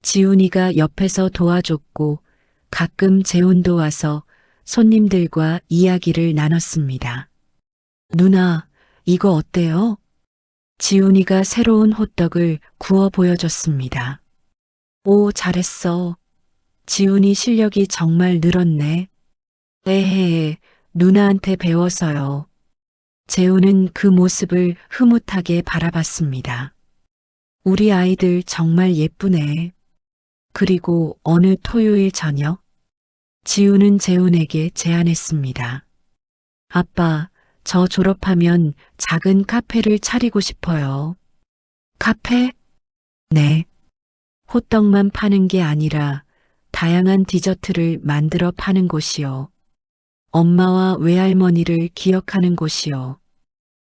지훈이가 옆에서 도와줬고 가끔 재훈도 와서 손님들과 이야기를 나눴습니다. 누나, 이거 어때요? 지훈이가 새로운 호떡을 구워 보여줬습니다. 오, 잘했어. 지훈이 실력이 정말 늘었네. 에헤, 누나한테 배워서요. 재훈은 그 모습을 흐뭇하게 바라봤습니다. 우리 아이들 정말 예쁘네. 그리고 어느 토요일 저녁, 지훈은 재훈에게 제안했습니다. 아빠, 저 졸업하면 작은 카페를 차리고 싶어요. 카페? 네. 호떡만 파는 게 아니라 다양한 디저트를 만들어 파는 곳이요. 엄마와 외할머니를 기억하는 곳이요.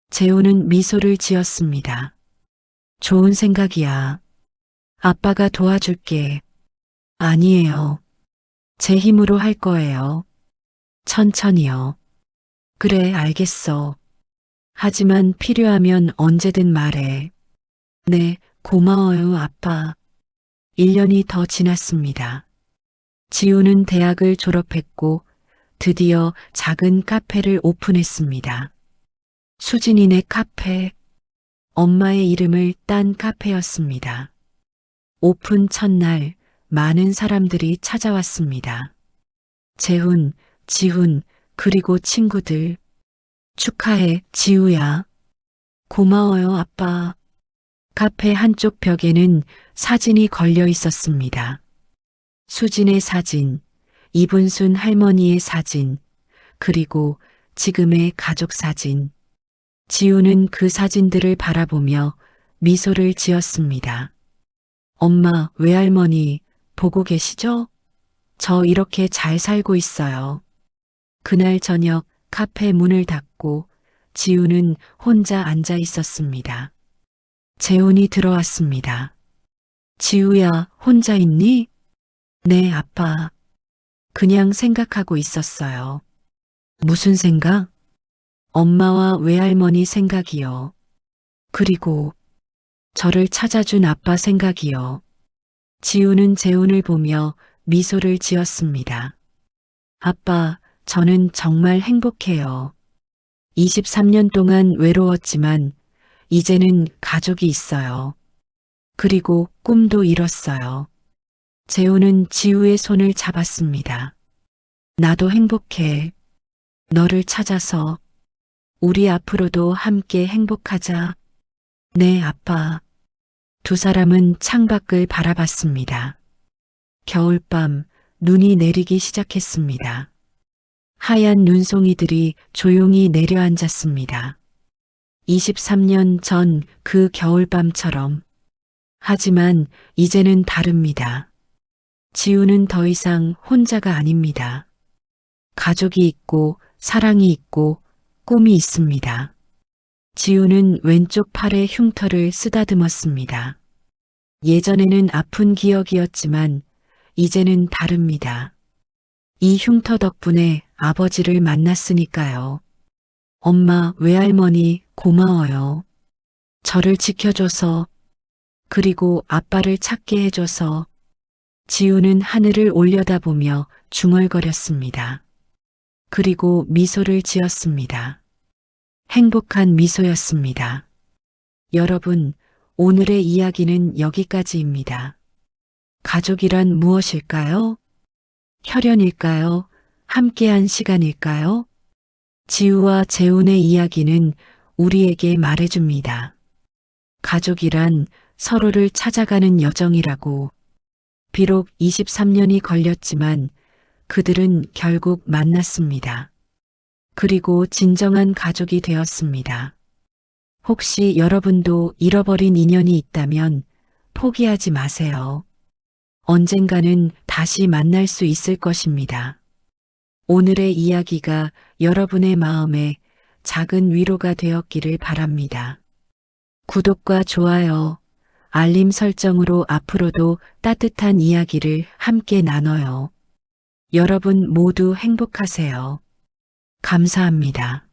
재훈은 미소를 지었습니다. 좋은 생각이야. 아빠가 도와줄게. 아니에요. 제 힘으로 할 거예요. 천천히요. 그래, 알겠어. 하지만 필요하면 언제든 말해. 네, 고마워요, 아빠. 1년이 더 지났습니다. 지우는 대학을 졸업했고 드디어 작은 카페를 오픈했습니다. 수진이네 카페, 엄마의 이름을 딴 카페였습니다. 오픈 첫날 많은 사람들이 찾아왔습니다. 재훈, 지훈, 그리고 친구들. 축하해, 지우야. 고마워요, 아빠. 카페 한쪽 벽에는 사진이 걸려 있었습니다. 수진의 사진, 이분순 할머니의 사진, 그리고 지금의 가족 사진. 지우는 그 사진들을 바라보며 미소를 지었습니다. 엄마, 외할머니, 보고 계시죠? 저 이렇게 잘 살고 있어요. 그날 저녁 카페 문을 닫고 지우는 혼자 앉아 있었습니다. 재훈이 들어왔습니다. 지우야, 혼자 있니? 네, 아빠. 그냥 생각하고 있었어요. 무슨 생각? 엄마와 외할머니 생각이요. 그리고 저를 찾아준 아빠 생각이요. 지우는 재훈을 보며 미소를 지었습니다. 아빠, 저는 정말 행복해요. 23년 동안 외로웠지만 이제는 가족이 있어요. 그리고 꿈도 이뤘어요. 재훈은 지우의 손을 잡았습니다. 나도 행복해. 너를 찾아서 우리 앞으로도 함께 행복하자. 네, 아빠. 두 사람은 창밖을 바라봤습니다. 겨울밤 눈이 내리기 시작했습니다. 하얀 눈송이들이 조용히 내려앉았습니다. 23년 전 그 겨울밤처럼. 하지만 이제는 다릅니다. 지우는 더 이상 혼자가 아닙니다. 가족이 있고 사랑이 있고 꿈이 있습니다. 지우는 왼쪽 팔에 흉터를 쓰다듬었습니다. 예전에는 아픈 기억이었지만 이제는 다릅니다. 이 흉터 덕분에 아버지를 만났으니까요. 엄마, 외할머니 고마워요. 저를 지켜줘서, 그리고 아빠를 찾게 해줘서. 지우는 하늘을 올려다보며 중얼거렸습니다. 그리고 미소를 지었습니다. 행복한 미소였습니다. 여러분, 오늘의 이야기는 여기까지입니다. 가족이란 무엇일까요? 혈연일까요? 함께한 시간일까요? 지우와 재훈의 이야기는 우리에게 말해줍니다. 가족이란 서로를 찾아가는 여정이라고. 비록 23년이 걸렸지만 그들은 결국 만났습니다. 그리고 진정한 가족이 되었습니다. 혹시 여러분도 잃어버린 인연이 있다면 포기하지 마세요. 언젠가는 다시 만날 수 있을 것입니다. 오늘의 이야기가 여러분의 마음에 작은 위로가 되었기를 바랍니다. 구독과 좋아요, 알림 설정으로 앞으로도 따뜻한 이야기를 함께 나눠요. 여러분 모두 행복하세요. 감사합니다.